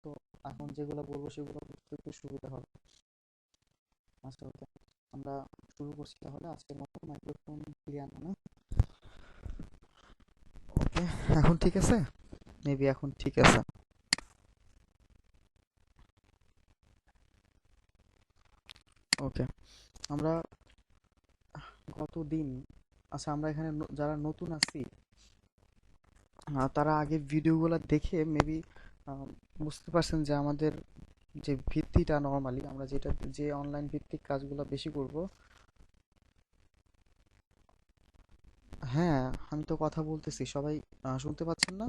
তো এখন যেগুলো বলবো সেগুলো বুঝতে একটু সুবিধা হবে। আচ্ছা, ওকে, আমরা শুরু করছি তাহলে আজকের মতো। মাইক্রোফোন ফিরিয়ে আনো না। ওকে, এখন ঠিক আছে? মেবি এখন ঠিক আছে। ওকে, আমরা গতদিন, আচ্ছা আমরা এখানে যারা নতুন আছি, তারা আগের ভিডিওগুলো দেখে মেবি বুঝতে পারছেন যে আমাদের যে ভিত্তিটা, নর্মালি আমরা যেটা যে অনলাইন ভিত্তিক কাজগুলো বেশি করব। হ্যাঁ, আমি তো কথা বলতেছি, সবাই শুনতে পাচ্ছেন না?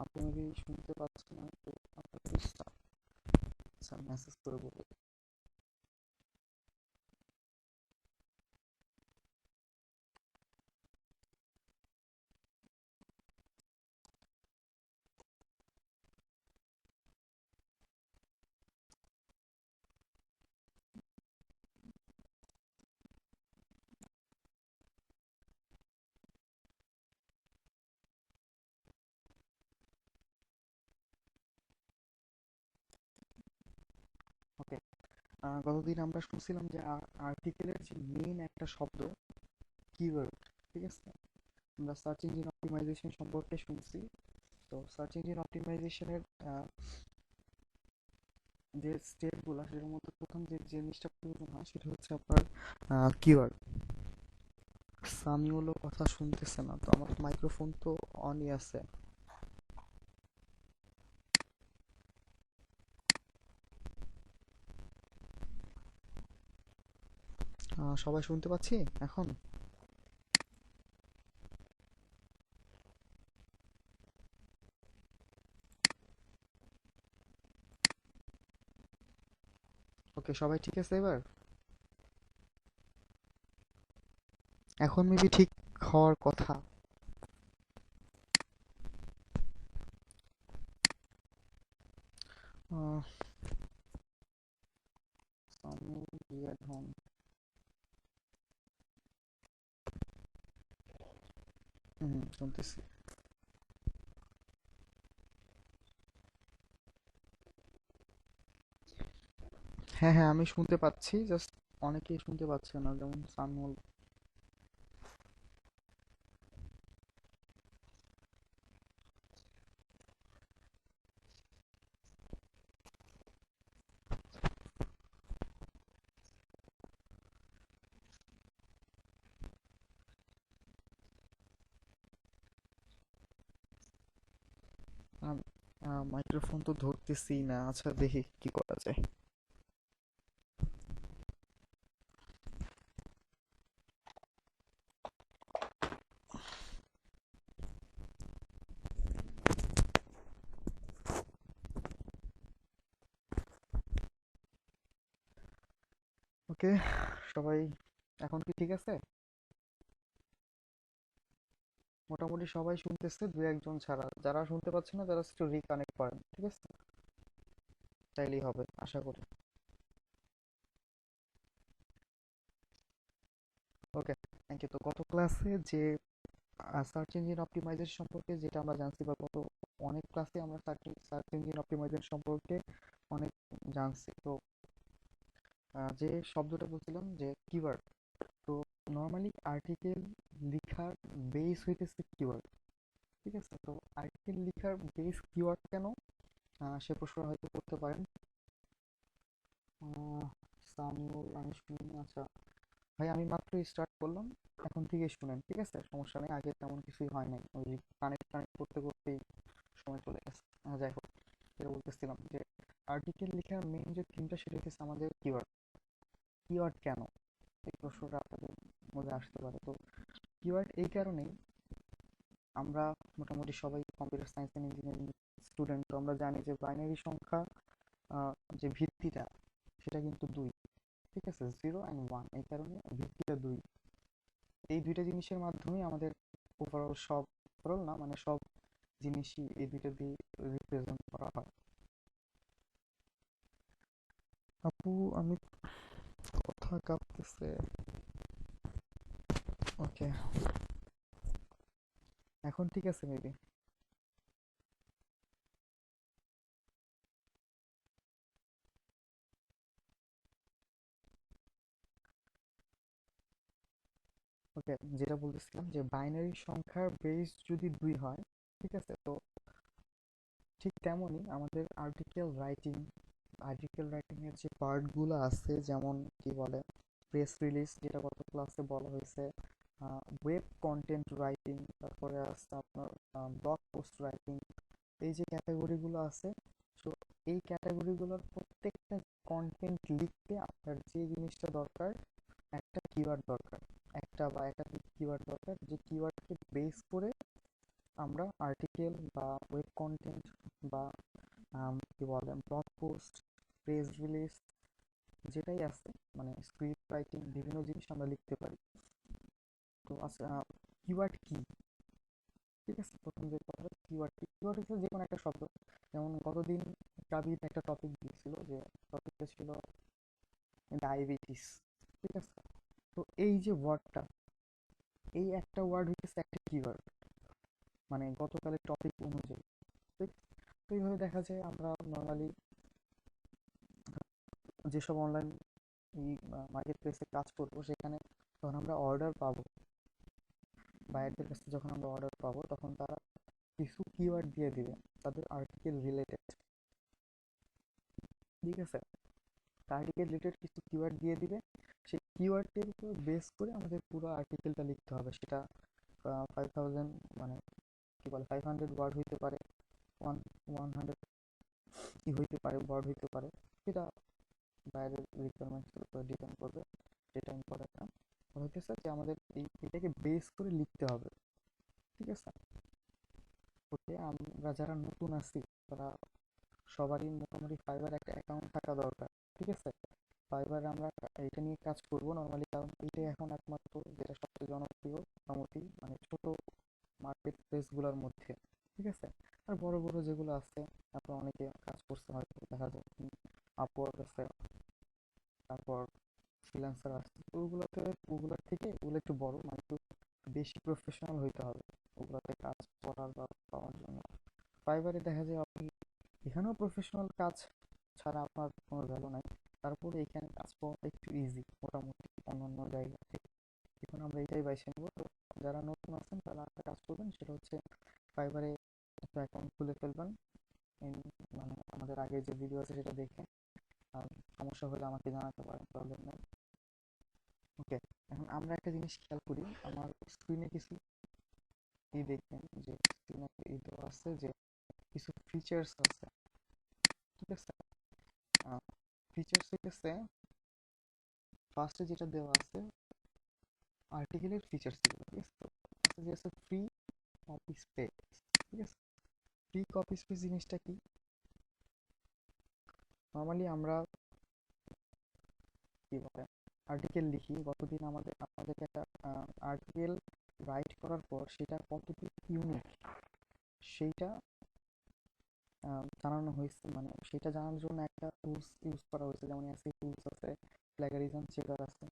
আপনি মেবি শুনতে পাচ্ছেন না, তো আপনাকে আচ্ছা মেসেজ করে বলবো। ওকে, গতদিন আমরা শুনছিলাম যে আর্টিকেলের যে মেইন একটা শব্দ, কিওয়ার্ড, ঠিক আছে? আমরা সার্চ ইঞ্জিন অপটিমাইজেশন সম্পর্কে শুনছি। তো সার্চ ইঞ্জিন অপটিমাইজেশনের যে স্টেপগুলো, সেটার মধ্যে প্রথম যে জিনিসটা প্রয়োজন হয় সেটা হচ্ছে আপনার কিওয়ার্ড। সামিউলও কথা শুনতেছে না, তো আমার মাইক্রোফোন তো অনই আছে। সবাই শুনতে পাচ্ছি এখন? ওকে, সবাই ঠিক আছে এবার? এখন মেবি ঠিক হওয়ার কথা। আহ, সামিউল রিয়াদ হন। শুনতেছি। হ্যাঁ হ্যাঁ, আমি শুনতে পাচ্ছি, জাস্ট অনেকেই শুনতে পাচ্ছে না, যেমন সামিউল। মাইক্রোফোন তো ধরতেছি না, আচ্ছা দেখি কি করা যায়। ওকে, সবাই এখন কি ঠিক আছে? মোটামুটি সবাই শুনতেছে, দু একজন ছাড়া। যারা শুনতে পাচ্ছে না, যারা একটু রিকানেক্ট করেন, ঠিক আছে? তাইলেই হবে আশা করি। ওকে, থ্যাংক ইউ। তো গত ক্লাসে যে সার্চ ইঞ্জিন অপটিমাইজেশন সম্পর্কে যেটা আমরা জানছি, বা গত অনেক ক্লাসে আমরা সার্চ ইঞ্জিন অপটিমাইজেশন সম্পর্কে অনেক জানছি। তো যে শব্দটা বলছিলাম যে কিওয়ার্ড, তো নর্মালি আর্টিকেল লিখার বেস হইতেছে কিওয়ার্ড, ঠিক আছে? তো আর্টিকেল লিখার বেস কিওয়ার্ড কেন, সে প্রশ্ন হয়তো করতে পারেন। সামিউল, আমি শুনি। আচ্ছা ভাই, আমি মাত্র স্টার্ট করলাম, এখন থেকে শুনেন, ঠিক আছে? সমস্যা নেই, আগে তেমন কিছুই হয় নাই, ওই কানেক্ট কানেক্ট করতে করতেই সময় চলে গেছে। যাই হোক, যেটা বলতেছিলাম যে আর্টিকেল লেখার মেইন যে থিমটা, সেটা হচ্ছে আমাদের কিওয়ার্ড। কিওয়ার্ড কেন, এই প্রশ্নটা আপনাদের মধ্যে আসতে পারে। তো কিওয়ার্ড এই কারণেই, আমরা মোটামুটি সবাই computer science and engineering student, তো আমরা জানি যে বাইনারি সংখ্যা যে ভিত্তিটা, সেটা কিন্তু দুই, ঠিক আছে? 0 and 1, এই কারণে ভিত্তিটা দুই। এই দুইটা জিনিসের মাধ্যমে আমাদের ওভারঅল সব, ওভারঅল না মানে সব জিনিসই এই দুইটা দিয়ে রিপ্রেজেন্ট করা হয়। আপু, আমি কথা কাঁপতেছে। ওকে, এখন ঠিক আছে মেবি। ওকে, যেটা বলতেছিলাম যে বাইনারি সংখ্যার বেস যদি 2 হয়, ঠিক আছে, তো ঠিক তেমনই আমাদের আর্টিকেল রাইটিং এর যে পার্টগুলো আছে, যেমন কি বলে প্রেস রিলিজ, যেটা গত ক্লাসে বলা হয়েছে, ওয়েব কন্টেন্ট রাইটিং, তারপরে আছে আপনার ব্লগ পোস্ট রাইটিং, এই যে ক্যাটাগরিগুলো আছে। তো এই ক্যাটাগরিগুলোর প্রত্যেকটা কন্টেন্ট লিখতে আপনার যে জিনিসটা দরকার, একটা কিওয়ার্ড দরকার, একটা বা একাধিক কিওয়ার্ড দরকার, যে কিওয়ার্ডকে বেস করে আমরা আর্টিকেল বা ওয়েব কন্টেন্ট বা কি বলে ব্লগ পোস্ট, প্রেস রিলিজ, যেটাই আছে, মানে স্ক্রিপ্ট রাইটিং, বিভিন্ন জিনিস আমরা লিখতে পারি। তো আচ্ছা, কিওয়ার্ড কি? ঠিক আছে, প্রথম যে কথাটা, কিওয়ার্ড হচ্ছে যে কোনো একটা শব্দ। যেমন গতদিন কাবির একটা টপিক দিয়েছিল, যে টপিকটা ছিল ডায়াবেটিস। ঠিক আছে, তো এই যে ওয়ার্ডটা, এই একটা ওয়ার্ড হচ্ছে একটা কিওয়ার্ড, মানে গতকালের টপিক অনুযায়ী। ঠিক, তো এইভাবে দেখা যায় আমরা নর্মালি যেসব অনলাইন মার্কেট প্লেসে কাজ করবো, সেখানে যখন আমরা অর্ডার পাবো, বায়ারদের কাছে যখন আমরা অর্ডার পাবো, তখন তারা কিছু কিওয়ার্ড দিয়ে দিবে তাদের আর্টিকেল রিলেটেড। ঠিক আছে, আর্টিকেল রিলেটেড কিছু কিওয়ার্ড দিয়ে দিবে। সেই কিওয়ার্ডের উপর বেস করে আমাদের পুরো আর্টিকেলটা লিখতে হবে। সেটা 5000, মানে কি বলে 500 ওয়ার্ড হইতে পারে, 100 কি হইতে পারে, ওয়ার্ড হইতে পারে। সেটা বাইরের রিকোয়ারমেন্টসের উপর ডিপেন্ড করবে, যেটা ইম্পর্টেন্ট না। হইতেছে যে আমাদের এটাকে বেস করে লিখতে হবে। ঠিক আছে, ওকে, আমরা যারা নতুন আছি, তারা সবারই মোটামুটি ফাইবার একটা অ্যাকাউন্ট থাকা দরকার। ঠিক আছে, ফাইবারে আমরা এটা নিয়ে কাজ করব নর্মালি, কারণ এটাই এখন একমাত্র যেটা সবচেয়ে জনপ্রিয় মোটামুটি, মানে ছোট মার্কেট প্লেসগুলোর মধ্যে। ঠিক আছে, আর বড় বড় যেগুলো আছে, তারপর অনেকে কাজ করছে হয়তো, দেখা যায় আপওয়ার্ক আছে, তারপর ফ্রিল্যান্সার আছে, তো ওগুলোর থেকে ওগুলো একটু বড়, মানে একটু বেশি প্রফেশনাল হইতে হবে ওগুলোতে কাজ করার বা পাওয়ার জন্য। ফাইবারে দেখা যায় আপনি এখানেও প্রফেশনাল কাজ ছাড়া আপনার কোনো ভ্যালু নাই, তারপরে এখানে কাজ পাওয়া একটু ইজি মোটামুটি অন্যান্য জায়গা থেকে। এখন আমরা এটাই বাইছে নেবো। তো যারা নতুন আছেন তারা একটা কাজ করবেন, সেটা হচ্ছে ফাইবারে একটা অ্যাকাউন্ট খুলে ফেলবেন। মানে আমাদের আগে যে ভিডিও আছে সেটা দেখে, আর সমস্যা হলে আমাকে জানাতে পারেন, প্রবলেম নেই। ওকে, এখন আমরা একটা জিনিস খেয়াল করি, আমার স্ক্রিনে কিছু দেখবেন যে স্ক্রিনে এই দেওয়া আছে যে কিছু ফিচার্স আছে। ঠিক আছে, ফিচার্স হইতেছে ফার্স্টে যেটা দেওয়া আছে আর্টিকেলের ফিচার্স গুলো। ঠিক আছে, তো ফার্স্টে যে আছে ফ্রি কপি স্পেস। ঠিক আছে, ফ্রি কপি স্পেস জিনিসটা কি? নর্মালি আমরা কি বলে আর্টিকেল লিখি, কতদিন আমাদেরকে একটা আর্টিকেল রাইট করার পর সেটা কতটুকু ইউনিক, সেইটা জানানো হয়েছে, মানে সেটা জানার জন্য একটা টুলস ইউজ করা হয়েছে, যেমন এসি টুলস আছে, প্লাগারিজম চেকার আছে।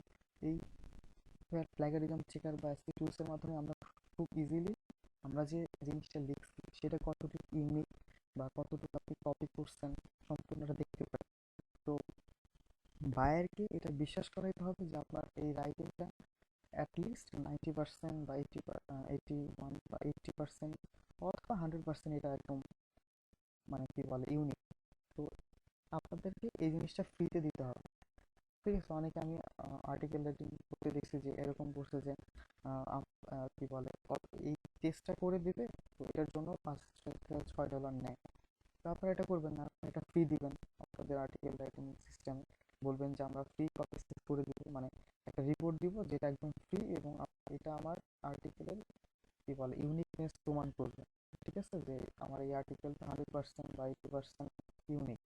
এই প্লাগারিজম চেকার বা এসি টুলসের মাধ্যমে আমরা খুব ইজিলি আমরা যে জিনিসটা লিখছি সেটা কতটুকু ইউনিক বা কতটুকু আপনি কপি করছেন সম্পূর্ণটা দেখতে পাই। তো বায়ারকে এটা বিশ্বাস করাইতে হবে যে আপনার এই রাইটিংটা অ্যাটলিস্ট 90% বা 81 বা 80% অথবা 100% এটা একদম, মানে কি বলে ইউনিক। তো আপনাদেরকে এই জিনিসটা ফ্রিতে দিতে হবে। ঠিক আছে, অনেকে আমি আর্টিকেল রাইটিং করতে দেখছি যে এরকম করছে যে কি বলে এই টেস্টটা করে দিবে, তো এটার জন্য $5 থেকে $6 নেয়। তো আপনারা এটা করবেন না, আপনারা এটা ফ্রি দিবেন আপনাদের আর্টিকেল রাইটিং সিস্টেমে। বলবেন যে আমরা ফ্রি কপি করে দিব, মানে একটা রিপোর্ট দিব যেটা একদম ফ্রি, এবং এটা আমার আর্টিকেলের কি বলে ইউনিকনেস প্রমাণ করবে। ঠিক আছে, যে আমার এই আর্টিকেলটা 100% বা 80% ইউনিক।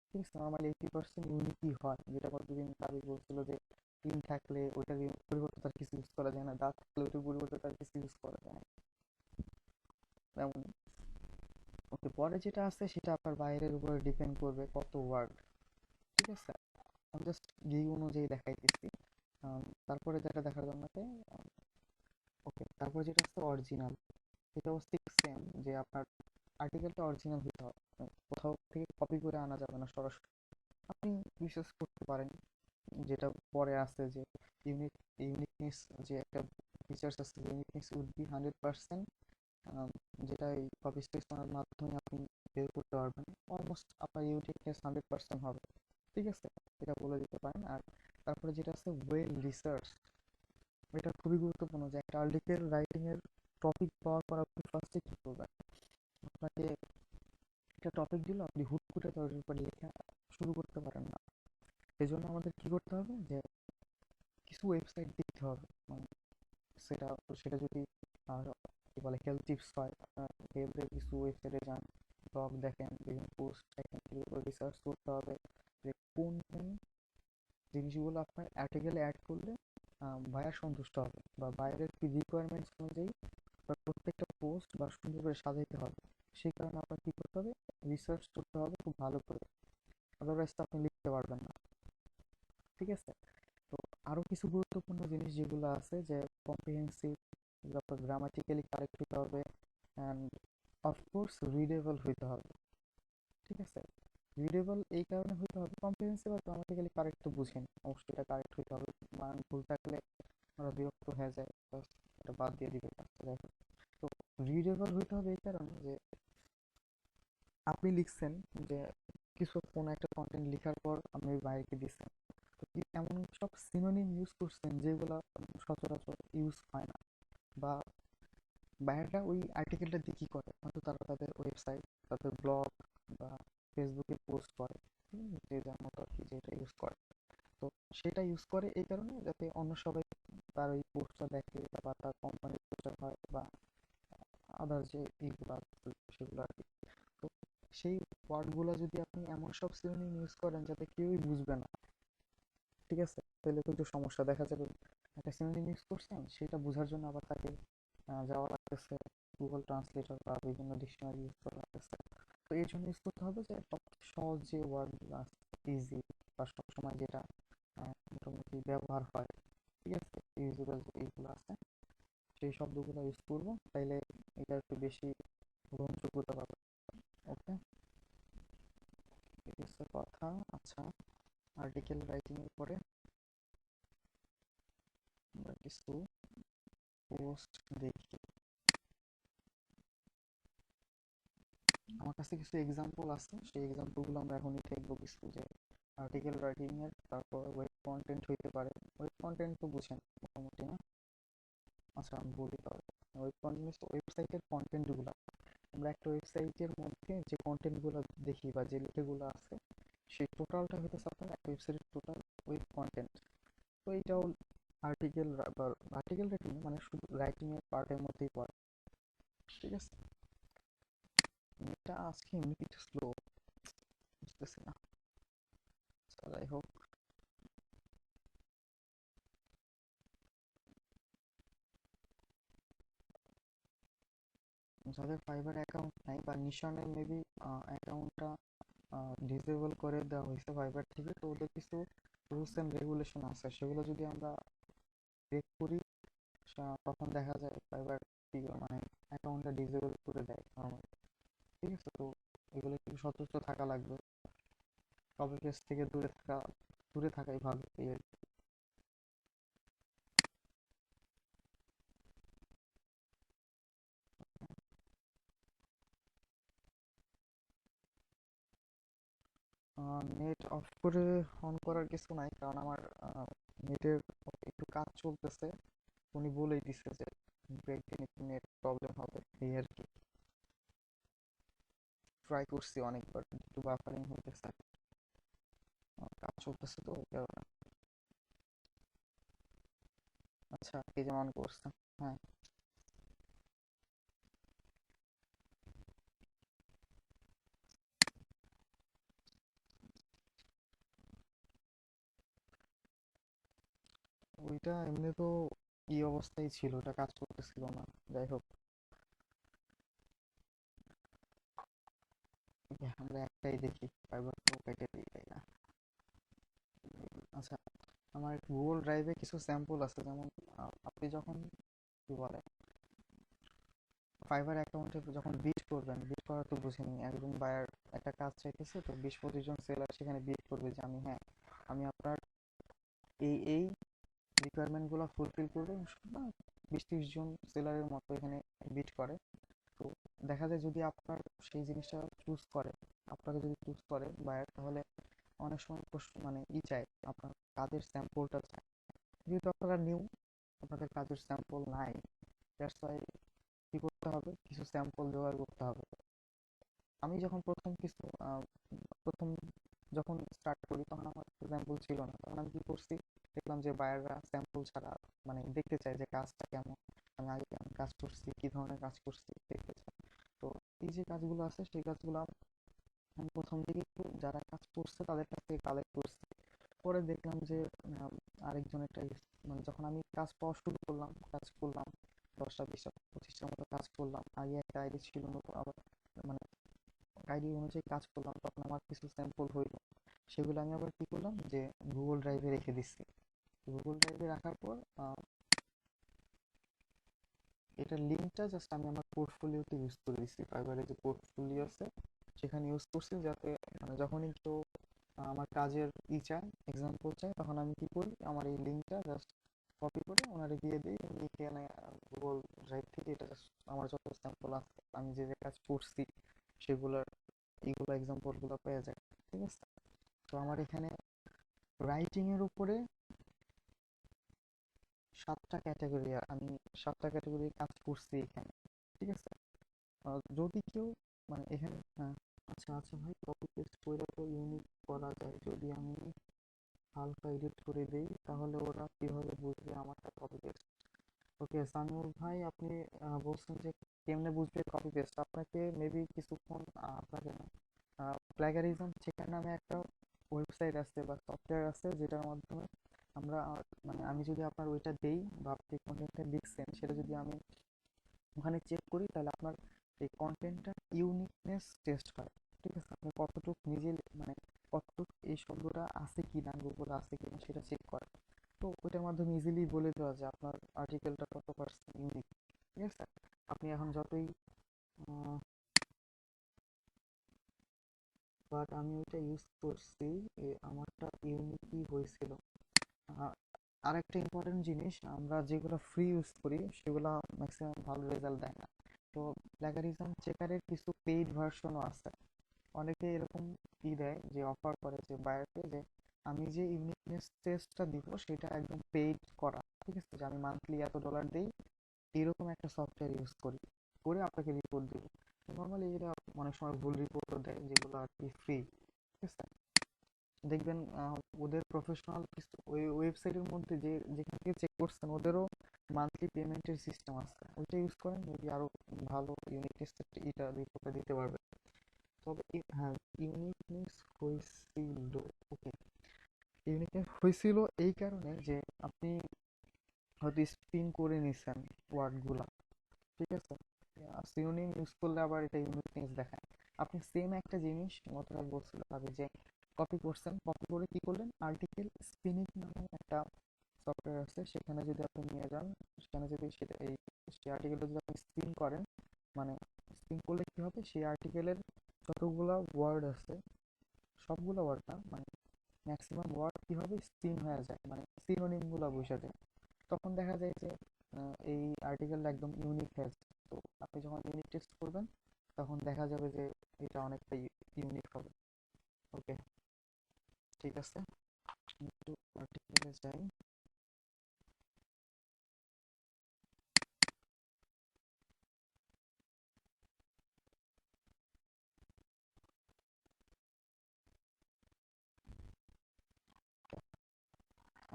ঠিক আছে, নর্মালি 80% ইউনিকই হয়, যেটা কতদিন আগে বলছিল যে টিন থাকলে ওইটার পরিবর্তে তার কিছু ইউজ করা যায় না, দাঁত থাকলে ওইটার পরিবর্তে তার কিছু ইউজ করা যায় না, তেমন। ওকে, পরে যেটা আছে সেটা আপনার বাইরের উপরে ডিপেন্ড করবে কত ওয়ার্ড। ঠিক আছে, আমি জাস্ট গিগ অনুযায়ী দেখাইতেছি। তারপরে যেটা দেখার জন্য ওকে, তারপরে যেটা আছে অরিজিনাল, এটাও ঠিক সেম, যে আপনার আর্টিকেলটা অরিজিনাল হতে হবে, কোথাও থেকে কপি করে আনা যাবে না সরাসরি। আপনি বিশ্বাস করতে পারেন যেটা পরে আছে যে ইউনিক ইউনিকনেস, যে একটা ফিচার্স আছে, ইউনিকনেস উড বি 100%, যেটা এই কপি স্টেশনের মাধ্যমে আপনি বের করতে পারবেন। অলমোস্ট আপনার ইউনিকনেস 100% হবে, ঠিক আছে, এটা বলে দিতে পারেন। আর তারপরে যেটা আছে ওয়েল রিসার্চ, এটা খুবই গুরুত্বপূর্ণ, যে একটা আর্টিকেল রাইটিং এর টপিক পাওয়ার পর আপনি ফার্স্টে কি করবেন। আপনাকে একটা টপিক দিল, আপনি হুট করে তার উপর লেখা শুরু করতে পারেন না। এই জন্য আমাদের কি করতে হবে, যে কিছু ওয়েবসাইট দেখতে হবে। মানে সেটা সেটা যদি আহ, কি বলে হেলথ টিপস হয়, আপনার হেলথের কিছু ওয়েবসাইটে যান, ব্লগ দেখেন, বিভিন্ন পোস্ট দেখেন, এগুলো রিসার্চ করতে হবে যে কোন কোন জিনিসগুলো আপনার আর্টিকেলে অ্যাড করলে বায়ার সন্তুষ্ট হবে, বা বায়ারের কি রিকোয়ারমেন্টস অনুযায়ী বা প্রত্যেকটা পোস্ট বা সুন্দর করে সাজাইতে হবে। সেই কারণে আপনার কি করতে হবে, রিসার্চ করতে হবে খুব ভালো করে, আদারওয়াইজ তো আপনি লিখতে পারবেন না, ঠিক আছে। তো আরো কিছু গুরুত্বপূর্ণ জিনিস যেগুলো আছে, যে কম্প্রিহেন্সিভ, তারপর গ্রামাটিক্যালি কারেক্ট হতে হবে, অ্যান্ড অফকোর্স রিডেবল হইতে হবে, ঠিক আছে। রিডেবল এই কারণে হইতে হবে, কম্প্রিহেন্সিভ আর গ্রামাটিক্যালি কারেক্ট তো বুঝেন, অবশ্যই এটা কারেক্ট হইতে হবে। বানান ভুল থাকলে ওরা বিরক্ত হয়ে যায়, বাস এটা বাদ দিয়ে দিবে কাজটা, যাই হোক। তো রিডেবল হইতে হবে এই কারণে যে আপনি লিখছেন, যে কিছু কোনো একটা কন্টেন্ট লেখার পর আপনি বাইরে দিচ্ছেন, তো কি এমন সব সিনোনিম ইউজ করছেন যেগুলো সচরাচর ইউজ হয় না, বা বাইরেরা ওই আর্টিকেলটা দিয়ে কি করে, হয়তো তারা তাদের ওয়েবসাইট, তাদের ব্লগ বা ফেসবুকে পোস্ট করে, যে যার মতো আর কি যেটা ইউজ করে। তো সেটা ইউজ করে এই কারণে যাতে অন্য সবাই তার ওই পোস্টটা দেখে, বা তার কোম্পানির প্রচার হয়, বা আদার যে ইগুলো সেগুলো আর কি। তো সেই ওয়ার্ডগুলো যদি আপনি এমন সব সিনোনিম ইউজ করেন যাতে কেউই বুঝবে না, ঠিক আছে, তাহলে তো একটু সমস্যা দেখা যাবে। একটা সিনোনিম ইউজ করছেন, সেটা বোঝার জন্য আবার তাকে যাওয়া লাগতেছে গুগল ট্রান্সলেটর বা বিভিন্ন ডিকশনারি ইউজ করা লাগতেছে। তো এই জন্য ইউজ করতে হবে যে সবচেয়ে সহজ যে ওয়ার্ডগুলো আছে, ইজি, বা সবসময় যেটা মোটামুটি ব্যবহার হয়, ঠিক আছে, ইউজেবল যে এইগুলো আছে, সেই শব্দগুলো ইউজ করবো, তাইলে এটা একটু বেশি গ্রহণযোগ্যতা পাবে। ওকে, এই হচ্ছে কথা। আচ্ছা, আর্টিকেল রাইটিং এর পরে আমরা কিছু পোস্ট দেখি। আমার কাছে কিছু এক্সাম্পল আছে, সেই এক্সাম্পলগুলো আমরা এখনই দেখবো কিছু, যে আর্টিকেল রাইটিং এর, তারপর ওয়েব কন্টেন্ট হইতে পারে। ওয়েব কন্টেন্ট তো বুঝেন মোটামুটি, না? আচ্ছা, আমি বলি তাহলে। ওয়েব কন্টেন্ট ওয়েবসাইটের কন্টেন্ট গুলো, আমরা একটা ওয়েবসাইটের মধ্যে যে কন্টেন্ট গুলো দেখি বা যে লেখাগুলো আছে, সেই টোটালটা হইতেছে আপনার একটা ওয়েবসাইটের টোটাল ওয়েব কন্টেন্ট। তো এইটাও আর্টিকেল বা আর্টিকেল রাইটিং মানে শুধু রাইটিং এর পার্টের মধ্যেই পড়ে, ঠিক আছে। এটা আজকে এমনি একটু স্লো, বুঝতেছি না। আচ্ছা, যাই হোক, যাদের ফাইবার অ্যাকাউন্ট নাই বা নিশানের মেবি অ্যাকাউন্টটা ডিসেবল করে দেওয়া হয়েছে ফাইবার থেকে, তো ওদের কিছু রুলস এন্ড রেগুলেশন আছে, সেগুলো যদি আমরা ব্রেক করি, তখন দেখা যায় ফাইবার কি মানে অ্যাকাউন্টটা ডিসেবল করে দেয় নর্মালি, ঠিক আছে। তো এগুলো একটু সতর্ক থাকা লাগবে, কপি পেস্ট থেকে দূরে থাকাই ভালো, এই আর কি। নেট অফ করে অন করার কিছু নাই, কারণ আমার নেটের একটু কাজ চলতেছে। উনি বলেই দিছে যে ব্রেক দিন একটু নেট প্রবলেম হবে, এই আর কি। ট্রাই করছি অনেকবার, একটু বাফারিং হইতেছে, কাজ চলতেছে তো এই কারণে। আচ্ছা, এই যে অন করছে, হ্যাঁ। ওইটা এমনি তো ই অবস্থায় ছিল, ওটা কাজ করতেছিল না। যাই হোক, আমরা একটাই দেখি, ফাইবার তো কেটে দিই, তাই না? আচ্ছা, আমার গুগল ড্রাইভে কিছু স্যাম্পল আছে, যেমন আপনি যখন কি বলে ফাইবার অ্যাকাউন্টে যখন বিড করবেন, বিড করা তো বুঝেনি, একজন বায়ার একটা কাজ চাইতেছে, তো 20-25 জন সেলার সেখানে বিড করবে যে আমি, হ্যাঁ আমি আপনার এই রিকোয়ারমেন্টগুলো ফুলফিল করবে, বা 20-30 জন সেলারের মতো এখানে বিড করে। তো দেখা যায় যদি আপনার সেই জিনিসটা চুজ করে, আপনাকে যদি চুজ করে বায়ার, তাহলে অনেক সময় মানে চায় আপনার কাজের স্যাম্পলটা চায়। যেহেতু আপনারা নিউ, আপনাদের কাজের স্যাম্পল নাই, দ্যাটস ওয়াই কি করতে হবে, কিছু স্যাম্পল জোগাড় করতে হবে। আমি যখন প্রথম যখন স্টার্ট করি, তখন আমার স্যাম্পল ছিল না, তখন আমি কি করছি, দেখলাম যে বায়াররা স্যাম্পল ছাড়া মানে দেখতে চায় যে কাজটা কেমন, আমি আগে কেমন কাজ করছি, কি ধরনের কাজ করছি দেখতে চাই। তো এই যে কাজগুলো আছে, সেই কাজগুলো আমি প্রথম দিকে একটু যারা কাজ করছে তাদের কাছ থেকে কালেক্ট করছি। পরে দেখলাম যে আরেকজন একটা মানে যখন আমি কাজ পাওয়া শুরু করলাম, কাজ করলাম 10টা 20টা 25টার মতো কাজ করলাম, আগে একটা আইডি ছিল, নতুন আবার মানে আইডি অনুযায়ী কাজ করলাম, তখন আমার কিছু স্যাম্পল হইলো। সেগুলো আমি আবার কি করলাম, যে গুগল ড্রাইভে রেখে দিচ্ছি। গুগল ড্রাইভে রাখার পর এটার লিঙ্কটা জাস্ট আমি আমার পোর্টফোলিওতে ইউজ করে দিচ্ছি, ফাইবারে যে পোর্টফোলিও আছে সেখানে ইউজ করছি, যাতে মানে যখনই কেউ আমার কাজের চায়, এক্সাম্পল চায়, তখন আমি কি করি, আমার এই লিঙ্কটা জাস্ট কপি করে ওনারে দিয়ে দিই, উনি এখানে গুগল ড্রাইভ থেকে এটা just আমার যত স্যাম্পল আছে, আমি যে যে কাজ করছি সেগুলোর এইগুলো এক্সাম্পল গুলো পেয়ে যায়। ঠিক আছে, তো আমার এখানে রাইটিং এর উপরে 7টা ক্যাটাগরি, আমি 7টা ক্যাটাগরি কাজ করছি এখানে। ঠিক আছে, যদি কেউ মানে এখানে আচ্ছা আচ্ছা ভাই, কপি পেস্ট করে তো ইউনিক করা যায়, যদি আমি হালকা এডিট করে দেই তাহলে ওরা কিভাবে বুঝবে আমারটা কপি পেস্ট? ওকে সামিউল ভাই, আপনি বলছেন যে কেমনে বুঝবে কপি পেস্ট, আপনাকে মেবি কিছুক্ষণ আপনাকে না, প্লাগারিজম চেকার নামে একটা ওয়েবসাইট আছে বা সফটওয়্যার আছে, যেটার মাধ্যমে আমরা মানে আমি যদি আপনার ওইটা দেই বা আপনি কন্টেন্টটা লিখছেন, সেটা যদি আমি ওখানে চেক করি, তাহলে আপনার এই কন্টেন্টটার ইউনিকনেস টেস্ট হয়। ঠিক আছে, আপনি কতটুকু নিজে মানে কতটুকু এই শব্দটা আছে কি না, গুগল আছে কি না সেটা চেক করে। তো ওইটার মাধ্যমে ইজিলি বলে দেওয়া যায় আপনার আর্টিকেলটা কত পার্সেন্ট ইউনিক। ঠিক আছে, আপনি এখন যতই বাট আমি ওইটা ইউজ করছি, আমারটা ইউনিকই হয়েছিল। আহ, আরেকটা ইম্পর্টেন্ট জিনিস, আমরা যেগুলো ফ্রি ইউজ করি সেগুলো ম্যাক্সিমাম ভালো রেজাল্ট দেয় না। তো প্লাগারিজম চেকারের কিছু পেইড ভার্সনও আছে। অনেকে এরকম দেয়, যে অফার করে যে বায়ারকে, যে আমি যে ইউনিকনেস টেস্টটা দিব সেটা একদম পেইড করা। ঠিক আছে, যে আমি মান্থলি $এত দিই, এরকম একটা সফটওয়্যার ইউজ করি, করে আপনাকে রিপোর্ট দিব। নর্মালি এরা অনেক সময় ভুল রিপোর্টও দেয়, যেগুলো আর কি ফ্রি। ঠিক আছে, দেখবেন ওদের প্রফেশনাল কিছু ওই ওয়েবসাইটের মধ্যে যে যেখান থেকে চেক করছেন, ওদেরও মান্থলি পেমেন্টের সিস্টেম আছে, ওইটা ইউজ করেন, মেবি আরো ভালো ইউনিক টেস্ট এটা রিপোর্টটা দিতে পারবে। তবে হ্যাঁ, ইউনিকনেস হয়েছিল। ওকে, ইউনিকনেস হয়েছিল এই কারণে যে আপনি হয়তো স্পিন করে নিছেন ওয়ার্ডগুলা। ঠিক আছে, সিনোনিম ইউজ করলে আবার এটা ইউনিকনেস দেখায়। আপনি সেম একটা জিনিস গতকাল বলছিল আগে, যে কপি করছেন, কপি করে কি করলেন, আর্টিকেল স্পিনিং নামে একটা সফটওয়্যার আছে, সেখানে যদি আপনি নিয়ে যান, সেখানে যদি সেটা এই সেই আর্টিকেলটা যদি আপনি স্পিন করেন, মানে স্পিন করলে কি হবে, সেই আর্টিকেলের যতগুলা ওয়ার্ড আছে, সবগুলো ওয়ার্ড না, মানে ম্যাক্সিমাম ওয়ার্ড কি হবে, স্পিন হয়ে যায়, মানে সিনোনিম গুলা বসে যায়। তখন দেখা যায় যে এই আর্টিকেলটা একদম ইউনিক হয়ে যায়। তো আপনি যখন ইউনিক টেস্ট করবেন, তখন দেখা যাবে যে এটা অনেকটা ইউনিক হবে। ওকে, ঠিক আছে, একটু আর্টিকেলে যাই।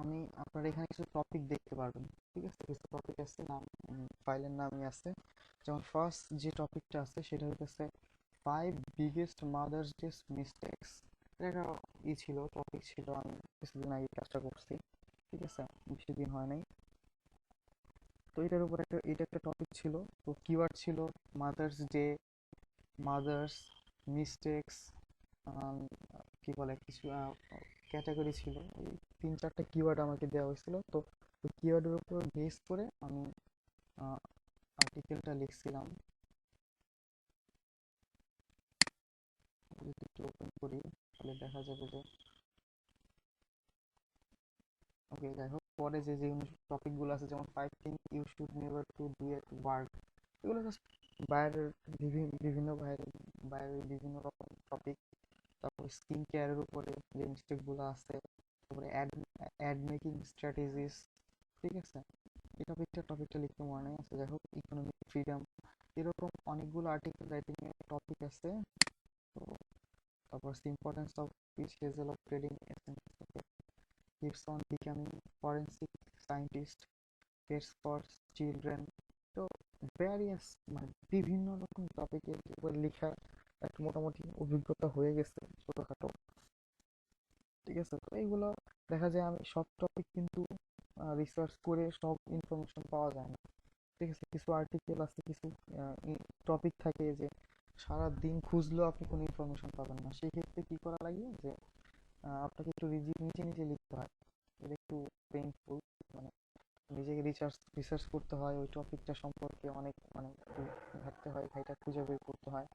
আমি আপনার এখানে কিছু টপিক দেখতে পারবেন। ঠিক আছে, কিছু টপিক আছে, নাম ফাইলের নামই আছে। যেমন ফার্স্ট যে টপিকটা আছে সেটা হচ্ছে 5 biggest Mother's Day mistakes। এটা একটা ছিল, টপিক ছিল, আমি কিছুদিন আগে কাজটা করছি। ঠিক আছে, বেশি দিন হয় নাই। তো এটার উপর এটা একটা টপিক ছিল। তো কিওয়ার্ড ছিল মাদার্স ডে, মাদার্স, মিস্টেক্স, কি বলে কিছু ক্যাটাগরি ছিল, ওই 3-4টা কিওয়ার্ড আমাকে দেওয়া হয়েছিল। তো ওই কিওয়ার্ডের উপর বেস করে আমি আর্টিকেলটা লিখছিলাম। যদি একটু ওপেন করি তাহলে দেখা যাবে যে ওকে, যাই হোক, পরে যে যে টপিকগুলো আছে যেমন 5 things you should never to do at work, এগুলো জাস্ট বাইরের বিভিন্ন বাইরের বিভিন্ন রকম টপিক। তারপর স্কিন কেয়ারের উপরে যে মিস্টেকগুলো আছে, তারপরে অ্যাড মেকিং স্ট্র্যাটেজিস, ঠিক আছে। এই টপিকটা লিখতে মনে নেই, আছে যাই হোক, ইকোনমিক ফ্রিডম, এরকম অনেকগুলো আর্টিকেল রাইটিং এর টপিক আছে। তো তারপর importance of pitch hazel of trading tips on becoming forensic scientist, pets for children। তো ভ্যারিয়াস মানে বিভিন্ন রকম টপিকের উপর লেখা একটা মোটামুটি অভিজ্ঞতা হয়ে গেছে ছোটখাটো, ঠিক আছে। তো এইগুলো দেখা যায় আমি সব টপিক কিন্তু রিসার্চ করে সব ইনফরমেশন পাওয়া যায় না, ঠিক আছে। কিছু আর্টিকেল আছে, কিছু টপিক থাকে যে সারা দিন খুঁজলেও আপনি কোনো ইনফরমেশন পাবেন না। সেই ক্ষেত্রে কি করা লাগে যে আপনাকে একটু নিচে নিচে লিখতে হয়। এটা একটু পেইনফুল, মানে নিজেকে রিসার্চ করতে হয় ওই টপিকটা সম্পর্কে, অনেক মানে একটু ঘাটতে হয়, এটা খুঁজে বের করতে হয়,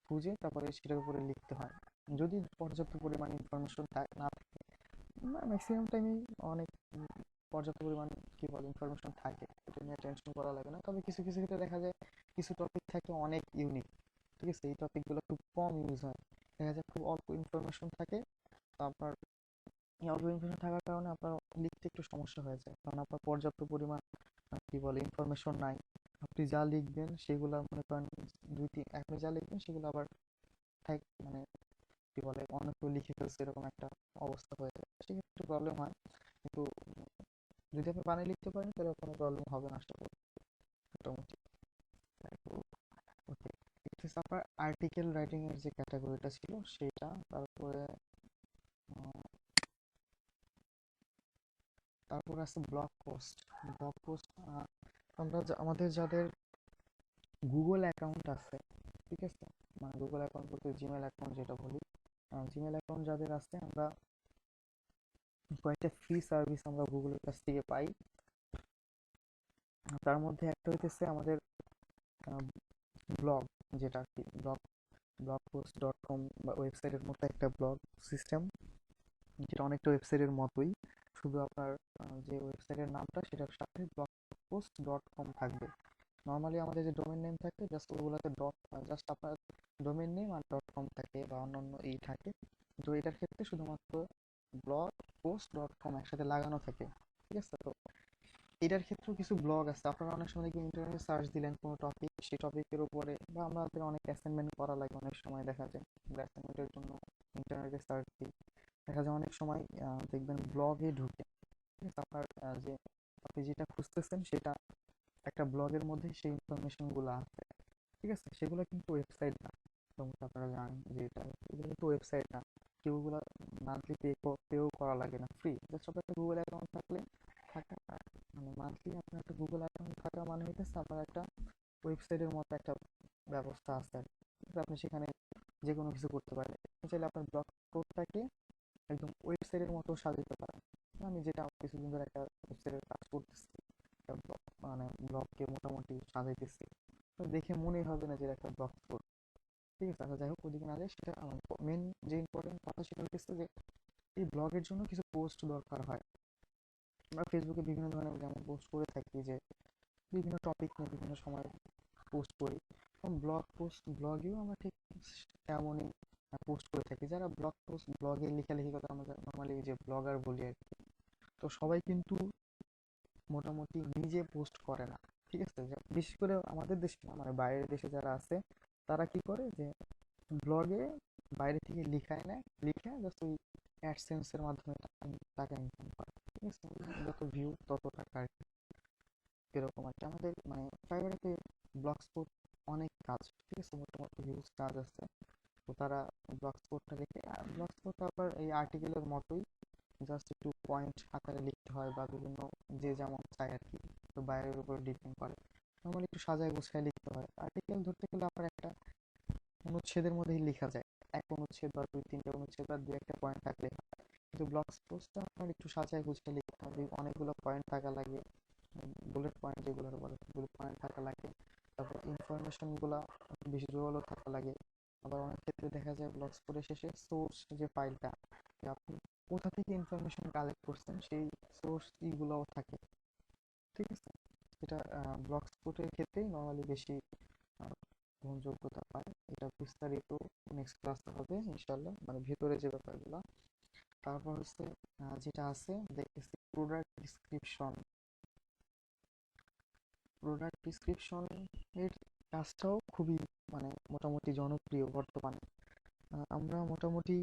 খুঁজে তারপরে সেটার উপরে লিখতে হয়। যদি পর্যাপ্ত পরিমাণ ইনফরমেশন না থাকে, ম্যাক্সিমাম টাইমে অনেক পর্যাপ্ত পরিমাণ কি বলে ইনফরমেশন থাকে, এটা নিয়ে টেনশন করা লাগে না। তবে কিছু কিছু ক্ষেত্রে দেখা যায় কিছু টপিক থাকে অনেক ইউনিক, ঠিক আছে, এই টপিকগুলো খুব কম ইউজ হয়। দেখা যায় খুব অল্প ইনফরমেশন থাকে, তো আপনার এই অল্প ইনফরমেশন থাকার কারণে আপনার লিখতে একটু সমস্যা হয়ে যায়, কারণ আপনার পর্যাপ্ত পরিমাণ কি বলে ইনফরমেশন নাই। আপনি যা লিখবেন সেগুলো মনে করেন আপনি যা লিখবেন সেগুলো আবার মানে কি বলে অনেক লিখে ফেলছে, এরকম একটা অবস্থা হয়ে যায়, সেক্ষেত্রে প্রবলেম হয়। কিন্তু যদি আপনি বানিয়ে লিখতে পারেন তাহলে কোনো প্রবলেম হবে না আশা করি, মোটামুটি। ওকে, এটা হচ্ছে আপনার আর্টিকেল রাইটিং এর যে ক্যাটাগরিটা ছিল সেটা। তারপরে আছে ব্লগ পোস্ট। আমাদের যাদের গুগল অ্যাকাউন্ট আছে, ঠিক আছে, মানে গুগল অ্যাকাউন্ট বলতে জিমেল অ্যাকাউন্ট যেটা বলি, জিমেল অ্যাকাউন্ট যাদের আছে, আমরা কয়েকটা ফ্রি সার্ভিস আমরা গুগলের কাছ থেকে পাই। তার মধ্যে একটা হইতেছে আমাদের ব্লগ, যেটা আর কি blogpost.com বা ওয়েবসাইটের মতো একটা ব্লগ সিস্টেম, যেটা অনেকটা ওয়েবসাইটের মতোই, শুধু আপনার যে ওয়েবসাইটের নামটা সেটার সাথে blogpost.com থাকবে। নর্মালি আমাদের যে ডোমেন নেম থাকে জাস্ট ওগুলোতে জাস্ট আপনার ডোমেন নেম আর .com থাকে বা অন্যান্য এই থাকে, কিন্তু এটার ক্ষেত্রে শুধুমাত্র blogpost.com একসাথে লাগানো থাকে, ঠিক আছে। তো এটার ক্ষেত্রেও কিছু ব্লগ আছে। আপনারা অনেক সময় দেখি ইন্টারনেটে সার্চ দিলেন কোনো টপিক, সেই টপিকের উপরে, বা আমাদের অনেক অ্যাসাইনমেন্ট করা লাগে, অনেক সময় দেখা যায় আমরা অ্যাসাইনমেন্টের জন্য ইন্টারনেটে সার্চ দিই, দেখা যায় অনেক সময় দেখবেন ব্লগে ঢুকে, ঠিক আছে, আপনার যে আপনি যেটা খুঁজতেছেন সেটা একটা ব্লগের মধ্যে সেই ইনফরমেশন গুলো আছে, ঠিক আছে। সেগুলো কিন্তু ওয়েবসাইট না, যেমনটা আপনারা জানেন যে এগুলো কিন্তু ওয়েবসাইট না। কেউ ওগুলো মান্থলি পেও করা লাগে না, ফ্রি। জাস্ট আপনার একটা গুগল অ্যাকাউন্ট থাকা মানে মান্থলি আপনার একটা গুগল অ্যাকাউন্ট থাকা মানে হইতেছে আপনার একটা ওয়েবসাইটের মতো একটা ব্যবস্থা আছে আর কি। আপনি সেখানে যে কোনো কিছু করতে পারেন। আপনি চাইলে আপনার ব্লগ কোডটাকে একদম ওয়েবসাইটের মতো সাজাতে পারেন। আমি যেটা কিছুদিন ধরে একটা ওয়েবসাইটের কাজ করতেছি, একটা মানে ব্লগকে মোটামুটি সাজাইতেছি, তো দেখে মনেই হবে না যে এটা একটা ব্লগ কোড, ঠিক আছে। আচ্ছা যাই হোক, ওদিকে না যায়, সেটা আমার মেন যে ইম্পর্টেন্ট কথা সেটা হচ্ছে যে এই ব্লগের জন্য কিছু পোস্ট দরকার হয়। আমরা ফেসবুকে বিভিন্ন ধরনের যেমন পোস্ট করে থাকি, যে বিভিন্ন টপিক নিয়ে বিভিন্ন সময় পোস্ট করি, এবং ব্লগেও আমরা ঠিক তেমনই পোস্ট করে থাকি। যারা ব্লগে লেখালেখি কথা আমরা নর্মালি যে ব্লগার বলি আর কি, তো সবাই কিন্তু মোটামুটি নিজে পোস্ট করে না, ঠিক আছে। বিশেষ করে আমাদের দেশে না, মানে বাইরের দেশে যারা আছে তারা কি করে যে ব্লগে বাইরে থেকে লিখায় নেয়, লিখে জাস্ট ওই অ্যাডসেন্স এর মাধ্যমে টাকা ইনকাম করে, ঠিক আছে। যত ভিউ তত টাকা আর কি, এরকম আর কি। আমাদের মানে প্রাইভেটে ব্লগ স্পট অনেক কাজ, ঠিক আছে, মোটামুটি হিউজ কাজ আছে। তো তারা ব্লগ স্পটটা লিখে, আর ব্লগ স্পটটা আবার এই আর্টিকেলের মতোই, জাস্ট একটু পয়েন্ট আকারে লিখতে হয় বা বিভিন্ন যে যেমন চায় আর কি, তো বাইরের উপর ডিপেন্ড করে। নর্মালি একটু সাজায় গোছায় লিখতে হয়। আর্টিকেল ধরতে গেলে আপনার একটা অনুচ্ছেদের মধ্যেই লেখা যায়, এক অনুচ্ছেদ বা 2-3টে অনুচ্ছেদ বা 2-1টা পয়েন্ট থাকলে কিন্তু ব্লগ পোস্টটা আপনার একটু সাজায় গুছিয়ে লিখতে হবে, অনেকগুলো পয়েন্ট থাকা লাগে, বুলেট পয়েন্ট যেগুলো বলে বুলেট পয়েন্ট থাকা লাগে। তারপর ইনফরমেশনগুলো ভিজুয়ালও থাকা লাগে। আবার অনেক ক্ষেত্রে দেখা যায় ব্লগ স্পোর্টের শেষে সোর্স যে ফাইলটা, আপনি কোথা থেকে ইনফরমেশন কালেক্ট করছেন সেই সোর্স ইগুলোও থাকে। ঠিক আছে, এটা ব্লগ স্পোর্টের ক্ষেত্রেই নর্মালি বেশি গ্রহণযোগ্যতা পায়। এটা বিস্তারিত নেক্সট ক্লাসে হবে ইনশাল্লাহ, মানে ভেতরে যে ব্যাপারগুলো। তারপর হচ্ছে যেটা আছে দেখতেছি প্রোডাক্ট ডিসক্রিপশন। প্রোডাক্ট ডিসক্রিপশন এর কাজটাও খুবই মানে মোটামুটি জনপ্রিয় বর্তমানে। আমরা মোটামুটি,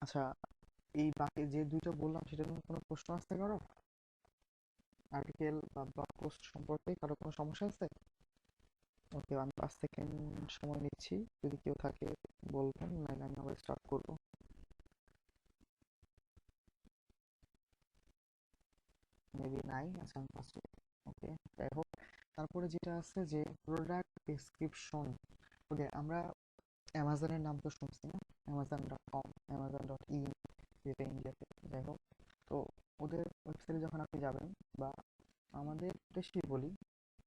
আচ্ছা, এই বাকি যে দুইটা বললাম সেটা নিয়ে কোনো প্রশ্ন আছে কারো? আর্টিকেল বা ব্লগ পোস্ট সম্পর্কে কারো কোনো সমস্যা আছে? ওকে, আমি 5 সেকেন্ড সময় নিচ্ছি, যদি কেউ থাকে বলবেন, নাহলে আমি আবার স্টার্ট করবো। মেবি নাই। আচ্ছা, আমি ফার্স্ট। ওকে, যাই হোক। তারপরে যেটা আছে যে প্রোডাক্ট ডেসক্রিপশন। ওকে, আমরা অ্যামাজনের নাম তো শুনছি না, অ্যামাজন.কম, অ্যামাজন.ইন, যেটা ইন্ডিয়াতে। যাই হোক, তো ওদের ওয়েবসাইটে যখন আপনি যাবেন, বা আমাদের দেশেই বলি,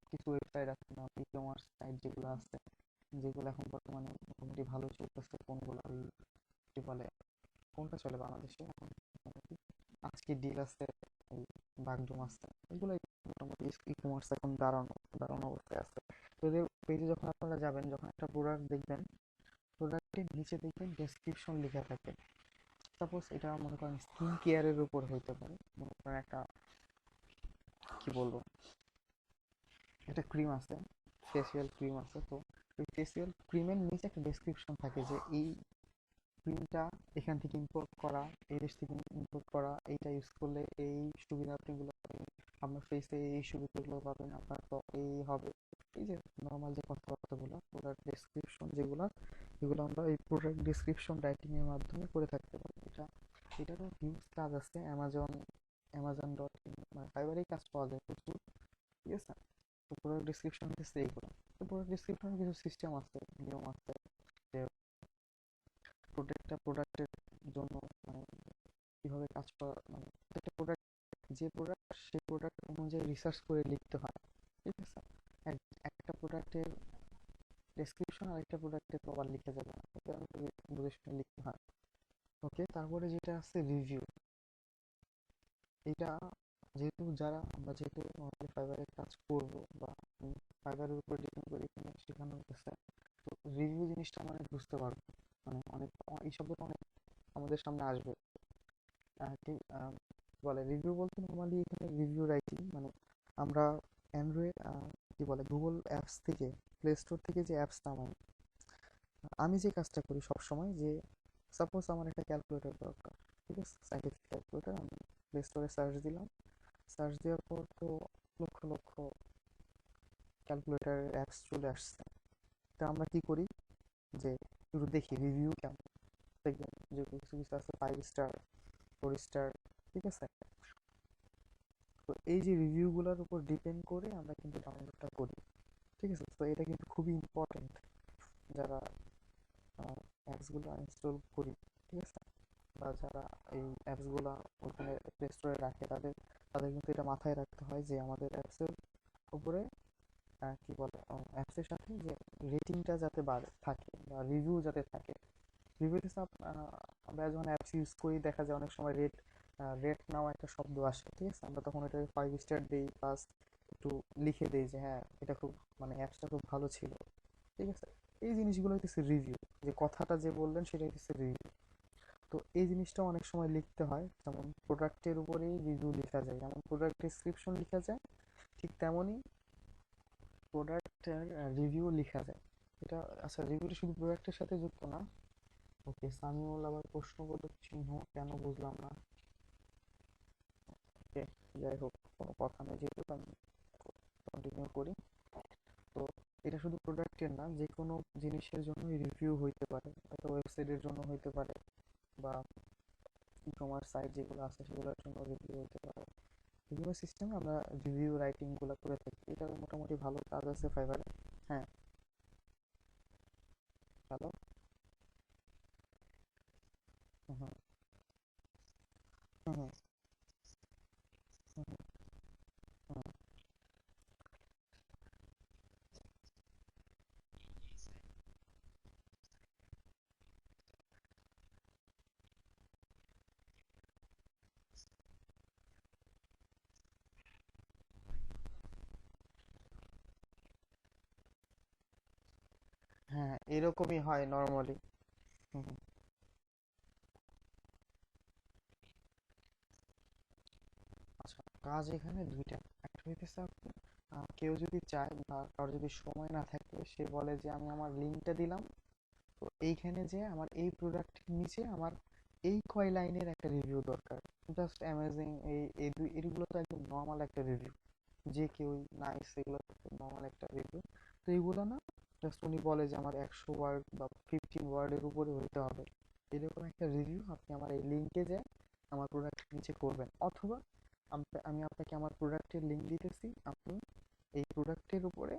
কিছু ওয়েবসাইট আছে না, ই কমার্স সাইট যেগুলো আছে, যেগুলো এখন বর্তমানে মোটামুটি ভালো চলতেছে। কোনগুলো ওই কি বলে, কোনটা চলে বাংলাদেশে এখন মোটামুটি, আজকে ডিল আছে, এই বাগডুম আছে, এগুলোই মোটামুটি ই কমার্স এখন দাঁড়ানো দাঁড়ানো অবস্থায় আছে। তো এদের পেজে যখন আপনারা যাবেন, যখন একটা প্রোডাক্ট দেখবেন, প্রোডাক্টের নিচে দেখবেন ডেসক্রিপশন লেখা থাকে। সাপোজ এটা মনে করেন স্কিন কেয়ারের উপর হইতে পারে, মনে করেন একটা, কি বলবো, একটা ক্রিম আছে, ফেসিয়াল ক্রিম আছে, তো ওই ফেসিয়াল ক্রিমের নিচে একটা ডেসক্রিপশন থাকে যে এই ক্রিমটা এখান থেকে ইম্পোর্ট করা, এই দেশ থেকে ইম্পোর্ট করা, এইটা ইউজ করলে এই সুবিধা আপনিগুলো পাবেন, আপনার ফেসে এই সুবিধাগুলো পাবেন, আপনার তো এই হবে। এই যে নর্মাল যে কথাবার্তাগুলো, প্রোডাক্ট ডেসক্রিপশন যেগুলো, এগুলো আমরা এই প্রোডাক্ট ডেসক্রিপশন রাইটিং এর মাধ্যমে করে থাকতে পারি। এটারও হিউজ কাজ আছে। অ্যামাজন.ইন মানে ফাইবারেই কাজ পাওয়া যায় প্রচুর। ঠিক আছে, তো প্রোডাক্ট ডেসক্রিপশন হচ্ছে এইগুলো। তো প্রোডাক্ট ডেসক্রিপশনের কিছু সিস্টেম আছে, নিয়ম আছে, যে প্রত্যেকটা প্রোডাক্টের জন্য মানে কিভাবে কাজ করা, মানে প্রত্যেকটা প্রোডাক্ট, যে প্রোডাক্ট সেই প্রোডাক্ট অনুযায়ী রিসার্চ করে লিখতে হয়। ঠিক আছে, একটা প্রোডাক্টের ডেসক্রিপশন আর একটা প্রোডাক্টের তো আবার লিখে যাবে না, এটা বুঝে শুনে লিখতে হয়। ওকে, তারপরে যেটা আছে রিভিউ। এটা যেহেতু আমরা যেহেতু নর্মালি ফাইবারের কাজ করব, বা ফাইবারের উপর ডিপেন্ড করে এখানে শেখানো হতেছে, তো রিভিউ জিনিসটা মানে বুঝতে পারবো, মানে অনেক এই শব্দটা অনেক আমাদের সামনে আসবে। কি বলে রিভিউ বলতে, নর্মালি এখানে রিভিউ রাইটিং মানে আমরা অ্যান্ড্রয়েড, কি বলে, গুগল অ্যাপস থেকে, প্লে স্টোর থেকে যে অ্যাপস নামাই, আমি যে কাজটা করি সব সময়, যে সাপোজ আমার একটা ক্যালকুলেটর দরকার, ঠিক আছে, সাইন্টিফিক ক্যালকুলেটর, আমি প্লে স্টোরে সার্চ দিলাম, সার্চ দেওয়ার পর তো লক্ষ লক্ষ ক্যালকুলেটর অ্যাপস চলে আসছে। তা আমরা কি করি, যে একটু দেখি রিভিউ কেমন, দেখবেন যে কিছু কিছু আছে 5 স্টার, 4 স্টার। ঠিক আছে, তো এই যে রিভিউগুলোর উপর ডিপেন্ড করে আমরা কিন্তু ডাউনলোডটা করি। ঠিক আছে, তো এটা কিন্তু খুবই ইম্পর্টেন্ট, যারা অ্যাপসগুলো ইনস্টল করি, ঠিক আছে, বা যারা এই অ্যাপসগুলো ওখানে প্লে স্টোরে রাখে, তাদের তাদের কিন্তু এটা মাথায় রাখতে হয় যে আমাদের অ্যাপসের উপরে কি বলে, অ্যাপসের সাথে যে রেটিংটা যাতে বাড়ে থাকে, বা রিভিউ যাতে থাকে। রিভিউতে আমরা যখন অ্যাপস ইউজ করি, দেখা যায় অনেক সময় রেট রেট নাও একটা শব্দ আসে। ঠিক আছে, আমরা তখন এটা 5 স্টার দিই, প্লাস একটু লিখে দিই যে হ্যাঁ এটা খুব, মানে অ্যাপসটা খুব ভালো ছিল। ঠিক আছে, এই জিনিসগুলো হইতেছে রিভিউ, যে কথাটা যে বললেন সেটা হইতেছে রিভিউ। তো এই জিনিসটা অনেক সময় লিখতে হয়, যেমন প্রোডাক্টের উপরেই রিভিউ লেখা যায়, যেমন প্রোডাক্ট ডিসক্রিপশন লেখা যায়, ঠিক তেমনই প্রোডাক্টের রিভিউ লেখা যায়। এটা, আচ্ছা, রিভিউটা শুধু প্রোডাক্টের সাথে যুক্ত না। ওকে, সামিউল আবার প্রশ্নবোধক চিহ্ন কেন, বুঝলাম না। ওকে, যাই হোক, কোনো কথা নেই, যেহেতু আমি কন্টিনিউ করি। তো এটা শুধু প্রোডাক্টের না, যে কোনো জিনিসের জন্য রিভিউ হইতে পারে, একটা ওয়েবসাইটের জন্য হইতে পারে, বা ই কমার্স সাইট যেগুলো আছে সেগুলোর জন্য রিভিউ হইতে পারে। বিভিন্ন সিস্টেমে আমরা রিভিউ রাইটিং গুলো করে থাকি, এটা মোটামুটি ভালো কাজ আছে ফাইবারে। হ্যাঁ, ভালো। হুম, হুম হুম হুম হুম। হ্যাঁ, এরকমই হয় নর্মালি। হুম হুম। আচ্ছা, কাজ এখানে দুইটা। একটা হইতেছে কেউ যদি চায় বা কারোর যদি সময় না থাকে, সে বলে যে আমি আমার লিঙ্কটা দিলাম, তো এইখানে যে আমার এই প্রোডাক্টের নিচে আমার এই কয় লাইনের একটা রিভিউ দরকার। জাস্ট অ্যামেজিং, এই দুই এগুলো তো একদম নর্মাল একটা রিভিউ, যে কেউ নাইস, এগুলো নর্মাল একটা রিভিউ। তো এইগুলো না, জাস্ট উনি বলে যে আমার 100 ওয়ার্ড বা 15 ওয়ার্ডের উপরে হইতে হবে, এরকম একটা রিভিউ আপনি আমার এই লিঙ্কে যে আমার প্রোডাক্টের নিচে করবেন। অথবা আমি আপনাকে আমার প্রোডাক্টের লিঙ্ক দিতেছি, আপনি এই প্রোডাক্টের উপরে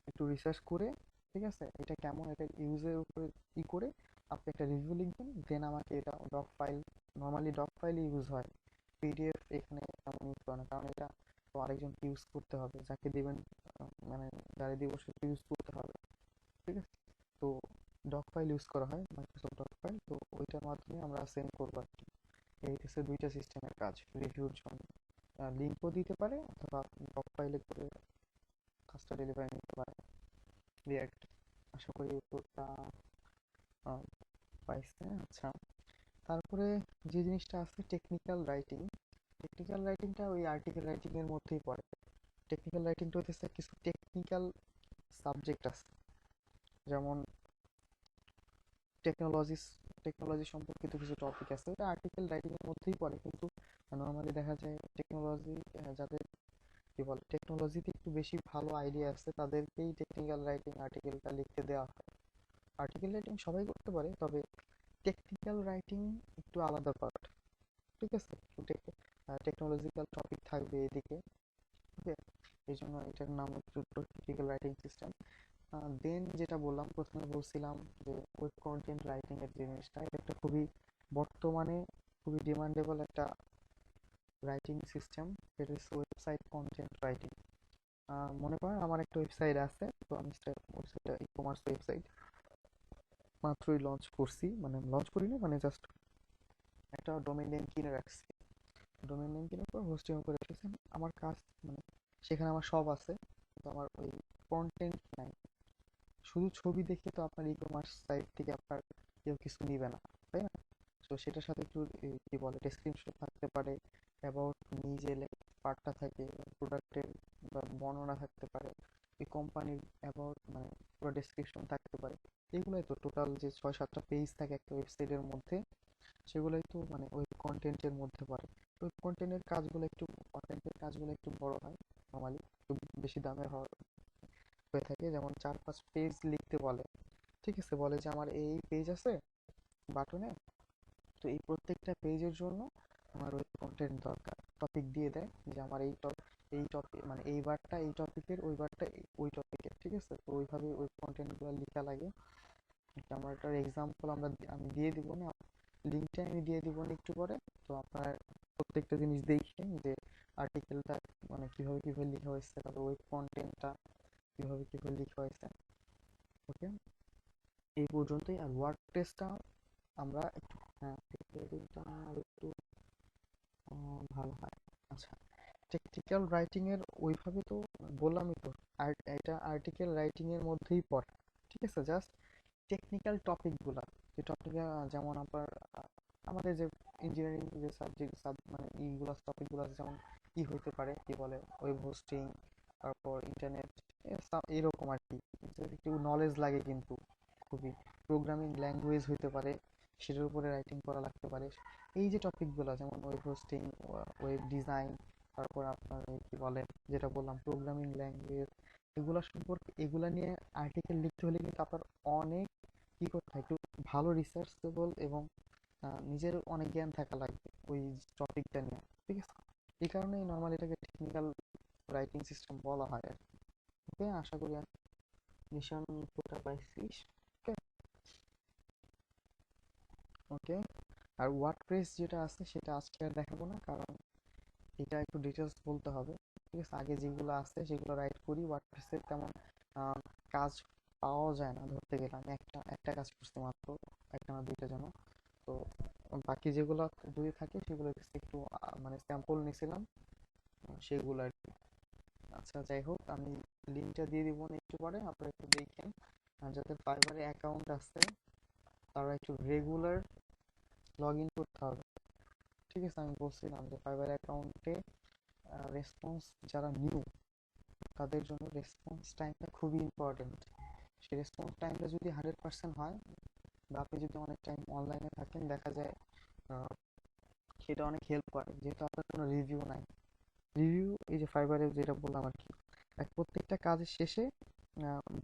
একটু রিসার্চ করে, ঠিক আছে, এটা কেমন, এটা ইউজের উপরে করে আপনি একটা রিভিউ লিখবেন, দেন আমাকে এটা doc file, normally doc file use হয়, পিডিএফ এখানে তেমন ইউজ করে না, কারণ এটা তো আরেকজন ইউজ করতে হবে, যাকে দিবেন মানে যারা দিব সে ইউজ করতে হবে, ঠিক আছে। তো ডক ফাইল ইউজ করা হয়, মাইক্রোসফট ডক ফাইল, তো ওইটার মাধ্যমে আমরা সেন্ড করবো আর কি। এই হচ্ছে দুইটা সিস্টেমের কাজ রিভিউর জন্য। লিঙ্কও দিতে পারে অথবা ডক ফাইলে করে কাজটা ডেলিভারি নিতে পারে। রিয়াক্ট, আশা করি উত্তরটা আহ, পাইছে। আচ্ছা, তারপরে যে জিনিসটা আছে টেকনিক্যাল রাইটিং, টেকনিক্যাল রাইটিংটা ওই আর্টিকেল রাইটিং এর মধ্যেই পড়ে। টেকনিক্যাল রাইটিংটা হচ্ছে কিছু টেকনিক্যাল সাবজেক্ট আছে, যেমন টেকনোলজিস, টেকনোলজি সম্পর্কিত কিছু টপিক আছে, ওটা আর্টিকেল রাইটিং এর মধ্যেই পড়ে, কিন্তু নর্মালি দেখা যায় টেকনোলজি, যাদের কি বলে টেকনোলজিতে একটু বেশি ভালো আইডিয়া আছে, তাদেরকেই টেকনিক্যাল রাইটিং আর্টিকেলটা লিখতে দেওয়া হয়। আর্টিকেল রাইটিং সবাই করতে পারে, তবে টেকনিক্যাল রাইটিং একটু আলাদা পার্ট, ঠিক আছে, টেকনোলজিক্যাল টপিক থাকবে এদিকে, ওকে। এই জন্য এটার নাম একটু টেকনিক্যাল রাইটিং সিস্টেম। দেন যেটা বললাম, প্রথমে বলছিলাম যে ওয়েব কন্টেন্ট রাইটিং এর জিনিসটা, এটা একটা খুবই বর্তমানে খুবই ডিমান্ডেবল একটা রাইটিং সিস্টেম। এটা হচ্ছে ওয়েবসাইট কন্টেন্ট রাইটিং। মনে করেন আমার একটা ওয়েবসাইট আছে, তো আমি ওয়েবসাইটটা ই কমার্স ওয়েবসাইট মাত্রই লঞ্চ করছি, মানে লঞ্চ করিনি, মানে জাস্ট একটা ডোমেইন নেম কিনে রাখছি। ডোমেইন নেম কেনার পর হোস্টিং করে রেখেছি। আমার কাজ মানে সেখানে আমার সব আছে, কিন্তু আমার ওই কন্টেন্ট নাই। শুধু ছবি দেখে তো আপনার ই কমার্স সাইট থেকে আপনার কেউ কিছু নিবে না, তাই না? তো সেটার সাথে একটু কি বলে ডেসক্রিপশন থাকতে পারে, অ্যাবাউট মি যে পার্টটা থাকে, প্রোডাক্টের বা বর্ণনা থাকতে পারে, এই কোম্পানির অ্যাবাউট মানে পুরো ডেসক্রিপশন থাকতে পারে। এগুলাই তো টোটাল যে 6-7টা পেজ থাকে একটা ওয়েবসাইটের মধ্যে, সেগুলোই তো মানে ওয়েব কন্টেন্টের মধ্যে পড়ে। ওয়েব কন্টেন্টের কাজগুলো একটু বড় হয়, নর্মালি একটু বেশি দামের হয়ে থাকে, যেমন 4-5 পেজ লিখতে বলে, ঠিক আছে, বলে যে আমার এই পেজ আছে বাটনে, তো এই প্রত্যেকটা পেজের জন্য আমার ওয়েব কন্টেন্ট দরকার, টপিক দিয়ে দেয় যে আমার এই টপিক মানে এই বারটা এই টপিকের, ওই বারটা ওই টপিকের, ঠিক আছে, তো ওইভাবে ওয়েব কন্টেন্টগুলো লেখা লাগে। আমরা এটার এক্সাম্পল আমি দিয়ে দিব না, লিঙ্কটা আমি দিয়ে দিব না একটু পরে। তো আপনার প্রত্যেকটা জিনিস দেখেন যে আর্টিকেলটা মানে কিভাবে কিভাবে লেখা হয়েছে, তারপর ওয়েব কন্টেন্টটা কিভাবে কিভাবে লেখা হয়েছে, ওকে। এই পর্যন্তই। আর ওয়ার্ডপ্রেসটা আমরা একটু, হ্যাঁ, টেক্সটাইলটা আর একটু ভালো হয়। আচ্ছা, টেকনিক্যাল রাইটিং এর ওইভাবে তো বললামই তো, আর এটা আর্টিকেল রাইটিং এর মধ্যেই পড়ে, ঠিক আছে। জাস্ট টেকনিক্যাল টপিকগুলা, যে টপিক, যেমন আপনার আমাদের যে ইঞ্জিনিয়ারিং যে সাবজেক্ট মানে এইগুলো টপিকগুলো আছে, যেমন হইতে পারে কি বলে ওয়েব হোস্টিং, তারপর ইন্টারনেট, এরকম আর কি, যে একটু নলেজ লাগে কিন্তু খুবই। প্রোগ্রামিং ল্যাঙ্গুয়েজ হইতে পারে, সেটার উপরে রাইটিং করা লাগতে পারে। এই যে টপিকগুলো যেমন ওয়েব হোস্টিং, ওয়েব ডিজাইন, তারপর আপনার এই কি বলে যেটা বললাম প্রোগ্রামিং ল্যাঙ্গুয়েজ, এগুলা সম্পর্কে এগুলা নিয়ে আর্টিকেল লিখতে হলে কিন্তু আপনার অনেক কি করতে হয়, একটু ভালো রিসার্চেবল এবং নিজের অনেক জ্ঞান থাকা লাগবে ওই টপিকটা নিয়ে, ঠিক আছে। এই কারণেই নর্মালি এটাকে টেকনিক্যাল রাইটিং সিস্টেম বলা হয় আর কি। ওকে, আশা করি মিশন পুরোটা পাইছিস। ওকে। ওকে। আর ওয়ার্ডপ্রেস যেটা আছে সেটা আজকে আর দেখাবো না, কারণ এটা একটু ডিটেলস বলতে হবে। ঠিক আছে, আগে যেগুলো আছে সেগুলো রাইট করি। ওয়ার্ডপ্রেসের তেমন কাজ পাওয়া যায় না ধরতে গেলে। আমি একটা একটা কাজ করছি মাত্র, একটা না দুইটা যেন। তো বাকি যেগুলো যদি থাকে সেগুলো একটু মানে স্যাম্পল নিছিলাম, সেগুলো আর কি। আচ্ছা যাই হোক, আমি লিঙ্কটা দিয়ে দিব না একটু পরে, আপনারা একটু দেখেন। আর যাদের ফাইবারে অ্যাকাউন্ট আছে তারা একটু রেগুলার লগ ইন করতে হবে। ঠিক আছে, আমি বলছিলাম যে ফাইবার অ্যাকাউন্টে রেসপন্স যারা নিউ তাদের জন্য রেসপন্স টাইমটা খুবই ইম্পর্টেন্ট। সেই রেসপন্স টাইমটা যদি 100% হয়, বা আপনি যদি অনেক টাইম অনলাইনে থাকেন, দেখা যায় আহ, সেটা অনেক হেল্প করে, যেহেতু আপনার কোনো রিভিউ নাই। রিভিউ, এই যে ফাইবারে যেটা বললাম আর কি, প্রত্যেকটা কাজের শেষে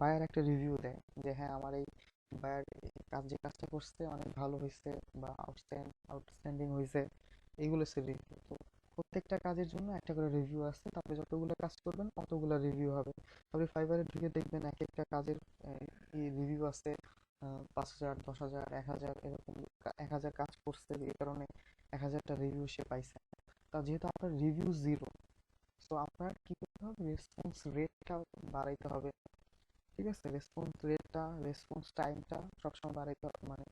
বায়ার একটা রিভিউ দেয় যে হ্যাঁ আমার এই বায়ার কাজ যে কাজটা করছে অনেক ভালো হয়েছে বা আউটস্ট্যান্ডিং হয়েছে, এইগুলো সে রিভিউ। তো প্রত্যেকটা কাজের জন্য একটা করে রিভিউ আছে, তারপরে যতগুলো কাজ করবেন অতগুলো রিভিউ হবে। তারপরে ফাইবারে ঢুকে দেখবেন এক একটা কাজের রিভিউ আছে 5,000, 10,000, 1,000, এরকম 1,000 কাজ করছে, এই কারণে 1,000টা রিভিউ সে পাইছে। তা যেহেতু আপনার রিভিউ জিরো, সো আপনার কি করতে হবে, রেসপন্স রেটটা বাড়াইতে হবে। ঠিক আছে, রেসপন্স রেটটা, রেসপন্স টাইমটা সবসময় বাড়াইতে হবে, মানে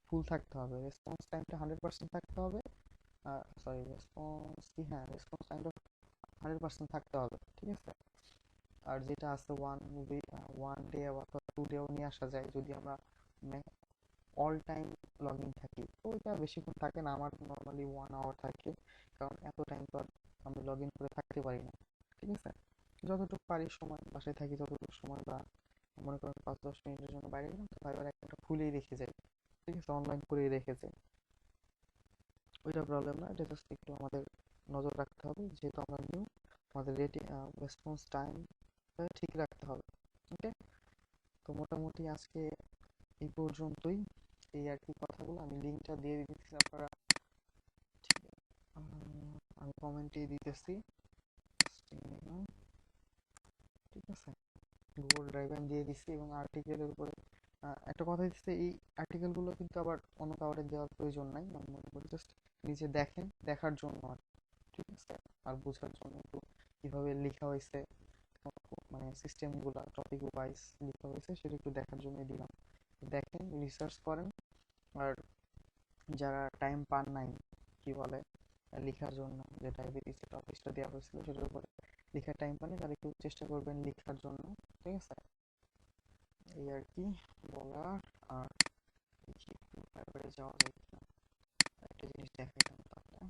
ফুল থাকতে হবে। রেসপন্স টাইমটা 100% থাকতে হবে। সরি, রেসপন্স কি, হ্যাঁ রেসপন্স টাইমটা 100% থাকতে হবে। ঠিক আছে, আর যেটা আছে ওয়ান ডে অথবা 2 ডেও নিয়ে আসা যায় যদি আমরা অল টাইম লগ ইন থাকি। তো ওইটা বেশিক্ষণ থাকে না, আমার নর্মালি 1 আওয়ার থাকে, কারণ এত টাইম তো আর আমি লগ ইন করে থাকতে পারি না। ঠিক আছে, যতটুকু পারি সময় বাসায় থাকি, যতটুকু সময়, বা মনে করেন 5-10 মিনিটের জন্য বাইরে গেলাম, তো ফাইবার অ্যাকাউন্টটা খুলেই রেখে যাই। ঠিক আছে, অনলাইন করেই রেখে যাই, ওইটা প্রবলেম না। এটা জাস্ট একটু আমাদের নজর রাখতে হবে, যেহেতু আমরা নিউ, আমাদের রেসপন্স টাইম ঠিক রাখতে হবে। ওকে, তো মোটামুটি আজকে এই পর্যন্তই। এই আর কি কথাগুলো, আমি লিঙ্কটা দিয়ে দিচ্ছি আপনারা, আমি কমেন্টে দিতেছি। ঠিক আছে, গুগল ড্রাইভে আমি দিয়ে দিচ্ছি, এবং আর্টিকেলের উপরে একটা কথা দিচ্ছে, এই আর্টিকেলগুলো কিন্তু আবার অন্য কাউকে দেওয়ার প্রয়োজন নাই। আমি মনে করি জাস্ট নিজে দেখেন, দেখার জন্য আর, ঠিক আছে, আর বোঝার জন্য একটু কিভাবে লেখা হয়েছে, মানে সিস্টেমগুলো টপিক ওয়াইজ লেখা হয়েছে, সেটা একটু দেখার জন্য দিলাম। দেখেন, রিসার্চ করেন। আর যারা টাইম পান নাই, কি বলে, লেখার জন্য, যে ডায়াবেটিস টপিকটা দেওয়া হয়েছিল সেটার উপরে লেখার টাইম পান, তারা একটু চেষ্টা করবেন লেখার জন্য। ঠিক আছে, এই আর কি বলার। আর দেখি একটু তারপরে যাওয়া যায় কিনা, একটা জিনিস দেখাইতাম তাহলে।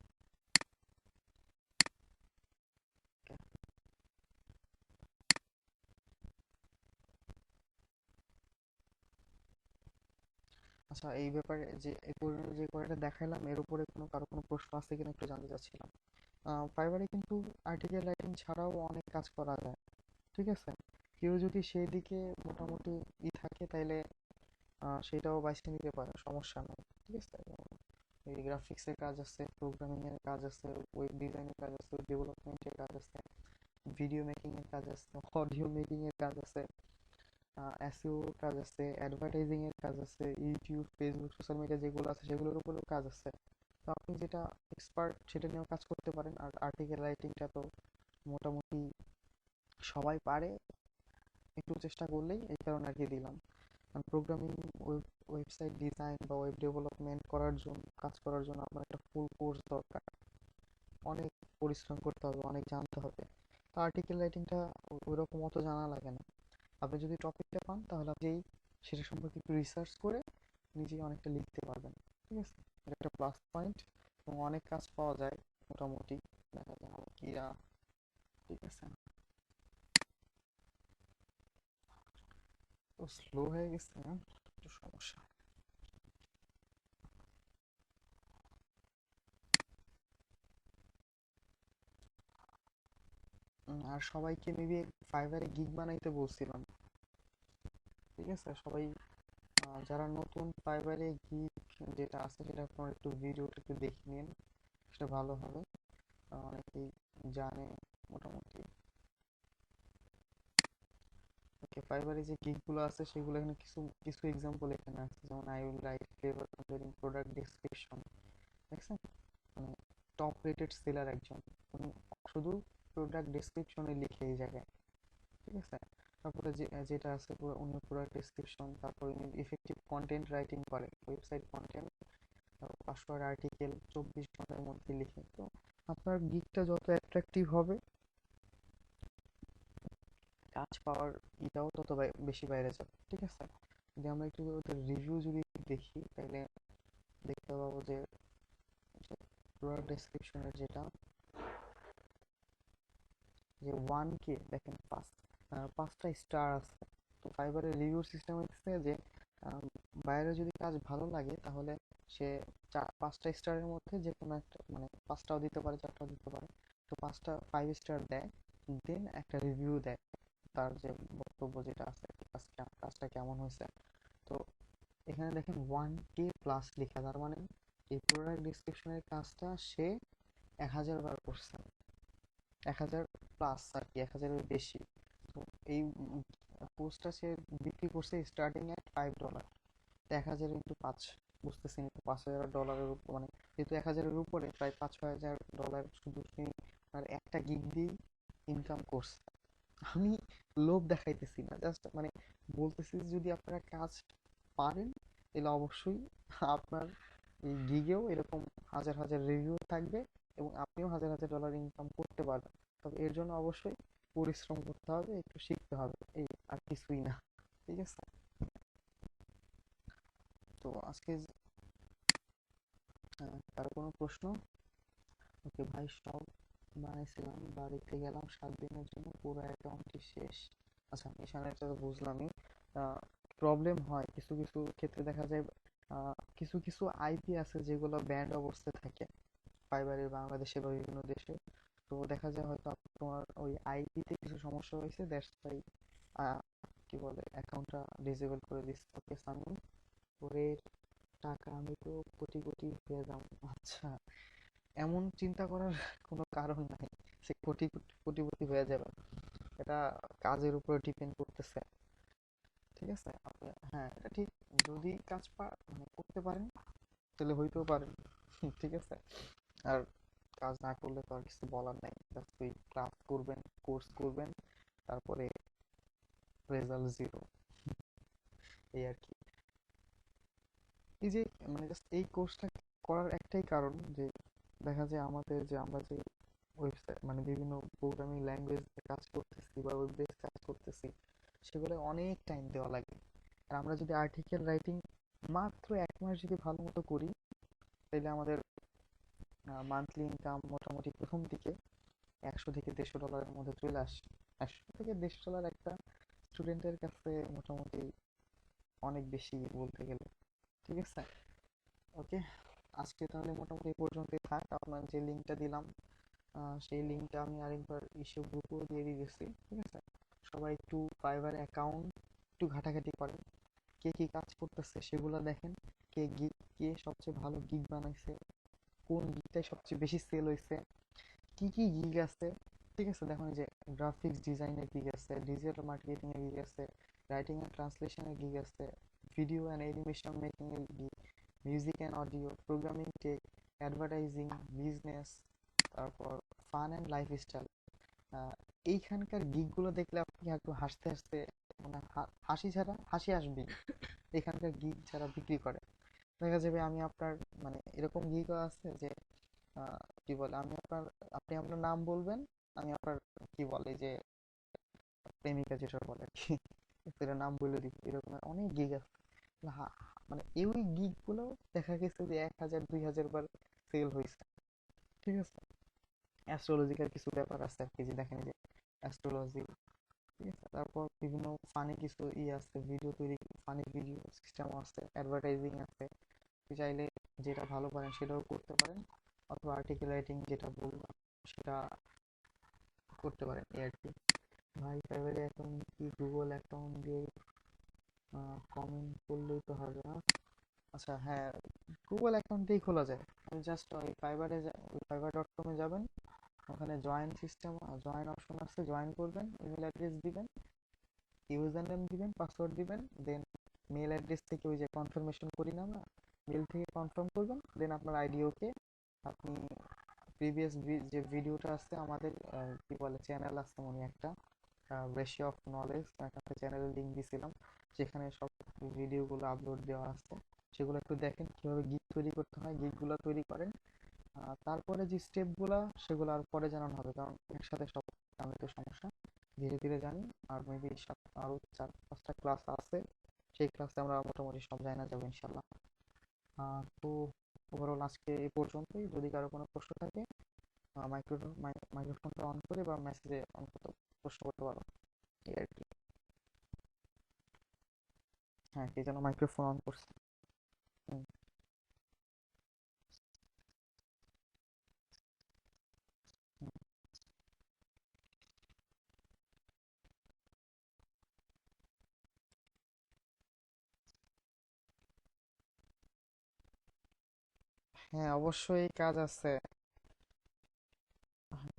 আচ্ছা, এই ব্যাপারে যে এই পর্যন্ত যে কয়টা দেখাইলাম, এর উপরে কারো কোনো প্রশ্ন আছে কিনা একটু জানতে চাচ্ছিলাম। ফাইবারে কিন্তু আর্টিকেল রাইটিং ছাড়াও অনেক কাজ করা যায়। ঠিক আছে, কেউ যদি সেই দিকে মোটামুটি থাকে, তাইলে সেটাও বাইছে নিতে পারে, সমস্যা নেই। ঠিক আছে, এই গ্রাফিক্সের কাজ আছে, প্রোগ্রামিং এর কাজ আছে, ওয়েব ডিজাইনের কাজ আছে, ডেভেলপমেন্টের কাজ আছে, ভিডিও মেকিং এর কাজ আছে, অডিও মেকিং এর কাজ আছে, এসইও কাজ আছে, অ্যাডভার্টাইজিং এর কাজ আছে, ইউটিউব, ফেসবুক, সোশ্যাল মিডিয়া যেগুলো আছে সেগুলোর উপরেও কাজ আছে। তো আপনি যেটা এক্সপার্ট সেটা নিয়েও কাজ করতে পারেন। আর আর্টিকেল রাইটিংটা তো মোটামুটি সবাই পারে, একটু চেষ্টা করলেই, এই কারণে আর কি দিলাম। প্রোগ্রামিং, ওয়েবসাইট ডিজাইন বা ওয়েব ডেভেলপমেন্ট করার জন্য, কাজ করার জন্য আপনার একটা ফুল কোর্স দরকার, অনেক পরিশ্রম করতে হবে, অনেক জানতে হবে। তো আর্টিকেল রাইটিংটা ওই রকম অত জানা লাগে না। আপনি যদি টপিকটা পান তাহলে আপনি সেটা সম্পর্কে একটু রিসার্চ করে নিজেই অনেকটা লিখতে পারবেন। ঠিক আছে, এটা একটা প্লাস পয়েন্ট, এবং অনেক কাজ পাওয়া যায় মোটামুটি, দেখা যায় কিরা। ঠিক আছে, তো স্লো হয়ে গেছে, একটু সমস্যা। আর সবাইকে মেবি ফাইবারে গিগ বানাইতে বলছিলাম। ঠিক আছে, সবাই যারা নতুন ফাইবারে গিগ যেটা আছে সেটা আপনারা একটু ভিডিওটা একটু দেখে নিন, সেটা ভালো হবে। অনেকেই জানে মোটামুটি। ওকে, ফাইবারে যে গিগ গুলো আছে সেগুলো এখানে কিছু কিছু এক্সাম্পল এখানে আছে, যেমন I will write flavour containing product description, দেখছেন, মানে টপ রেটেড সেলার একজন, উনি শুধু প্রোডাক্ট ডেসক্রিপশনে লিখে এই জায়গায়, ঠিক আছে। তারপরে যেটা আছে পুরো উনি প্রোডাক্ট ডেসক্রিপশন, তারপরে উনি ইফেক্টিভ কন্টেন্ট রাইটিং করে, ওয়েবসাইট কন্টেন্ট, 500 আর্টিকেল 24 ঘন্টার মধ্যে লিখে। তো আপনার গিগটা যত অ্যাট্রাকটিভ হবে, কাজ পাওয়ার এটাও তত বেশি বাইরে যাবে, ঠিক আছে। যদি আমরা একটু ওদের রিভিউ যদি দেখি, তাহলে দেখতে পাবো যে প্রোডাক্ট ডেসক্রিপশনের যেটা, যে 1K দেখেন, 5টা স্টার আছে। তো ফাইবারের রিভিউ সিস্টেম হচ্ছে যে বাইরে যদি কাজ ভালো লাগে, তাহলে সে 5টা স্টারের মধ্যে যে কোনো একটা, মানে 5টাও দিতে পারে, 4টাও দিতে পারে। তো 5টা 5 স্টার দেয়, দেন একটা রিভিউ দেয়, তার যে বক্তব্য যেটা আছে, কাজটা কেমন হয়েছে। তো এখানে দেখেন 1K+ লেখা, তার মানে এই প্রোডাক্ট ডিসক্রিপশনের কাজটা সে 1000 বার করছে, 1000+ আর কি, 1000-এর বেশি। তো এই পোস্টটা সে বিক্রি করছে স্টার্টিং এট $5। 1000 ইন্টু 5, বুঝতেছি না, $5000 উপর, মানে যেহেতু 1000-এর উপরে, প্রায় $5000 শুধু তিনি আর একটা গিগ দিয়ে ইনকাম করছে। আমি লোভ দেখাইতেছি না, জাস্ট মানে বলতেছি যদি আপনারা কাজ পারেন, তাহলে অবশ্যই আপনার এই গিগেও এরকম হাজার হাজার রিভিউ থাকবে, এবং আপনিও $1000 ইনকাম করতে পারবেন। তবে এর জন্য অবশ্যই পরিশ্রম করতে হবে, একটু শিখতে হবে, এই আর কিছুই না, ঠিক আছে। তো আজকে কারো কোনো প্রশ্ন? ওকে ভাই, সব বানাইছিলাম, বাড়িতে গেলাম 7 দিনের জন্য, পুরো অ্যাকাউন্টটি শেষ। আচ্ছা, এখানে তো বুঝলামই। প্রবলেম হয় কিছু কিছু ক্ষেত্রে, দেখা যায় কিছু কিছু আইপি আছে যেগুলো ব্যান্ড অবস্থায় থাকে ফাইবারের, বাংলাদেশে বা বিভিন্ন দেশে। তো দেখা যায় হয়তো তোমার ওই আইপিতে কিছু সমস্যা হয়েছে, দ্যাটস ওয়াই কি বলে অ্যাকাউন্টটা ডিসেবল করে দিচ্ছে। ওকে সামিন, ওরে টাকা আমি তো কোটি কোটি হয়ে যাবো। আচ্ছা, এমন চিন্তা করার কোনো কারণ নাই, সে কোটিপতি হয়ে যাবে, এটা কাজের উপরে ডিপেন্ড করতেছে, ঠিক আছে। আপনি, হ্যাঁ এটা ঠিক, যদি কাজ মানে করতে পারেন, তাহলে হইতেও পারেন, ঠিক আছে। আর কাজ না করলে তো আর কিছু বলার নাই, জাস্ট ওই ক্লাস করবেন, কোর্স করবেন, তারপরে রেজাল্ট জিরো, এই আর কি। এই যে মানে জাস্ট এই কোর্সটা করার একটাই কারণ, যে দেখা যায় আমাদের যে আমরা যে ওয়েবসাইট, মানে বিভিন্ন প্রোগ্রামিং ল্যাঙ্গুয়েজ কাজ করতেছি বা ওয়েব বেস কাজ করতেছি, সেগুলো অনেক টাইম দেওয়া লাগে। আর আমরা যদি আর্টিকেল রাইটিং মাত্র 1 মাস যদি ভালো মতো করি, তাহলে আমাদের মান্থলি ইনকাম মোটামুটি প্রথম দিকে 100 থেকে 150 ডলারের মধ্যে চলে আসে। 100 থেকে 150 ডলার একটা স্টুডেন্টের কাছে মোটামুটি অনেক বেশি বলতে গেলে, ঠিক আছে। ওকে, আজকে তাহলে মোটামুটি এই পর্যন্তই থাক। আপনার যে লিঙ্কটা দিলাম, সেই লিঙ্কটা আমি আরেকবার ইস্যু গ্রুপেও দিয়ে দিয়েছি, ঠিক আছে। সবাই একটু ফাইবার অ্যাকাউন্ট একটু ঘাটাঘাটি করেন, কে কি কাজ করতেছে সেগুলো দেখেন, কে সবচেয়ে ভালো গিগ বানাইছে, কোন গিগটাই সবচেয়ে বেশি সেল হয়েছে, কি কি গিগ আছে, ঠিক আছে। দেখুন যে গ্রাফিক্স ডিজাইনের গিগ আছে, ডিজিটাল মার্কেটিং এর গিগ আছে, রাইটিং এন্ড ট্রান্সলেশনের গিগ আছে, ভিডিও এন্ড অ্যানিমেশন মেকিং এর gig, music and audio, programming, tech, advertising, business, তারপর ফান এন্ড লাইফস্টাইল। এইখানকার গিগগুলো দেখলে আপনি একটু হাসতে হাসতে, মানে হাসি ছাড়া হাসি আসবেই, এখানকার গিগ যারা বিক্রি করে। দেখা যাবে আমি আপনার, মানে এরকম গিগও আছে যে কি বলে, আপনি আপনার নাম বলবেন, আমি আপনার কি বলে যে প্রেমিকা যেটা বলে আর কি, সেটা নাম বলে দিব, এরকম অনেক গিগ আছে। মানে এই গিগ গুলো দেখা গেছে যে 1000-2000 বার সেল হয়েছে, ঠিক আছে। অ্যাস্ট্রোলজিক্যাল কিছু ব্যাপার আছে আর কি, যে দেখেন যে অ্যাস্ট্রোলজি, ঠিক আছে। তারপর বিভিন্ন ফানি কিছু আছে, ভিডিও তৈরি, ফানি ভিডিও সিস্টেম আছে, অ্যাডভার্টাইজিং আছে। আপনি চাইলে যেটা ভালো পারেন সেটাও করতে পারেন, অথবা আর্টিকেল রাইটিং যেটা বললাম সেটা করতে পারেন, এই আর কি। ভাই ফাইবারে অ্যাকাউন্ট কি গুগল অ্যাকাউন্ট দিয়ে কমেন্ট করলেই তো হবে না? আচ্ছা হ্যাঁ, গুগল অ্যাকাউন্টেই খোলা যায়। আপনি জাস্ট ওই fiverr.com এ যাবেন, ওখানে জয়েন সিস্টেম, জয়েন অপশন আছে, জয়েন করবেন, ইমেল অ্যাড্রেস দিবেন, ইউজার নেম দিবেন, পাসওয়ার্ড দিবেন, দেন মেল অ্যাড্রেস থেকে ওই যে কনফার্মেশন করি না আমরা, মেল থেকে কনফার্ম করবেন, দেন আপনার আইডি ওকে। আপনি প্রিভিয়াস যে ভিডিওটা আছে আমাদের, কি বলে, চ্যানেল আছে মনে একটা, রেশিও অফ নলেজ, একটা চ্যানেলের লিঙ্ক দিছিলাম, যেখানে সব ভিডিওগুলো আপলোড দেওয়া আছে। সেগুলো একটু দেখেন কিভাবে গিগ তৈরি করতে হয়, গিগগুলো তৈরি করেন। তারপরে যে স্টেপগুলো সেগুলো আর পরে জানানো হবে, কারণ একসাথে সব জানলে তো সমস্যা। ধীরে ধীরে জানি। আর মেবি আরো 4-5টা ক্লাস আছে, সেই ক্লাসে আমরা মোটামুটি সব জানা যাবো ইনশাল্লাহ। তো ওভারঅল আজকে এই পর্যন্তই। যদি কারো কোনো প্রশ্ন থাকে মাইক্রোফোনটা অন করে বা মেসেজে অন্তত প্রশ্ন করতে পারো, এই আর কি। হ্যাঁ, কে যেন মাইক্রোফোন অন করছে। হুম, হুম। হ্যাঁ, অবশ্যই কাজ আছে।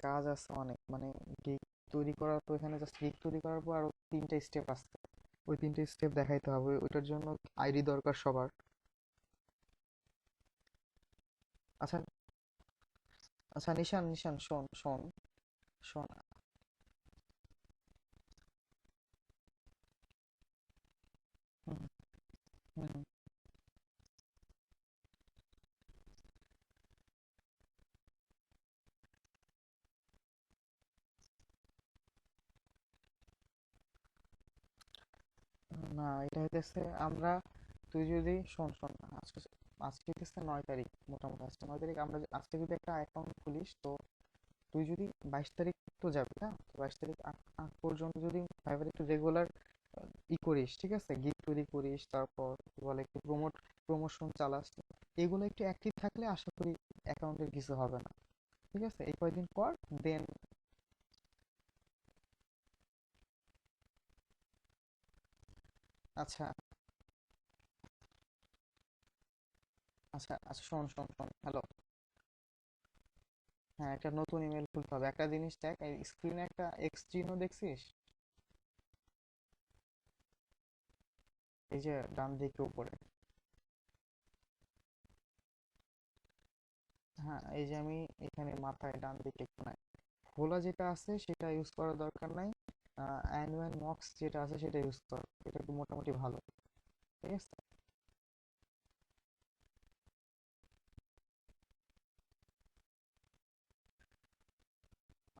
কাজ আছে অনেক, মানে গিগ তৈরি করার, তো এখানে জাস্ট গিগ তৈরি করার পর আরো 3টা স্টেপ আছে। ওই 3টে স্টেপ দেখাইতে হবে, ওইটার জন্য আইডি দরকার সবার। আচ্ছা, আচ্ছা, নিশান, নিশান, শোন, শোন, শোন। হুম, হুম, হুম। না, এটা হইতেছে আমরা, তুই যদি শোন, শোন, আজকে আজকে হইতেছে 9 তারিখ, মোটামুটি আজকে 9 তারিখ। আমরা আজকে যদি একটা অ্যাকাউন্ট খুলিস, তো তুই যদি 22 তারিখ তো যাবি না, 22 তারিখ আগ আগ পর্যন্ত যদি ফাইবার একটু রেগুলার করিস, ঠিক আছে, গিগ তৈরি করিস, তারপর কি বলে একটু প্রমোশন চালাস, এগুলো একটু অ্যাক্টিভ থাকলে আশা করি অ্যাকাউন্টের কিছু হবে না। ঠিক আছে, এই কয়দিন পর দেন। আচ্ছা, আচ্ছা, আচ্ছা, শোন, শোন, শোন, হ্যালো। হ্যাঁ, একটা নতুন ইমেল খুলতে হবে। একটা জিনিস দেখ, এই স্ক্রিনে একটা এক্স চিহ্ন দেখছিস? এই যে ডান দিকে উপরে। হ্যাঁ, এই যে আমি এখানে মাথায় ডান দিকে কোনায় খোলা যেটা আছে সেটা ইউজ করার দরকার নাই। অ্যানুয়াল মক্স যেটা আছে সেটা ইউজ কর, এটা একটু মোটামুটি ভালো। ঠিক আছে।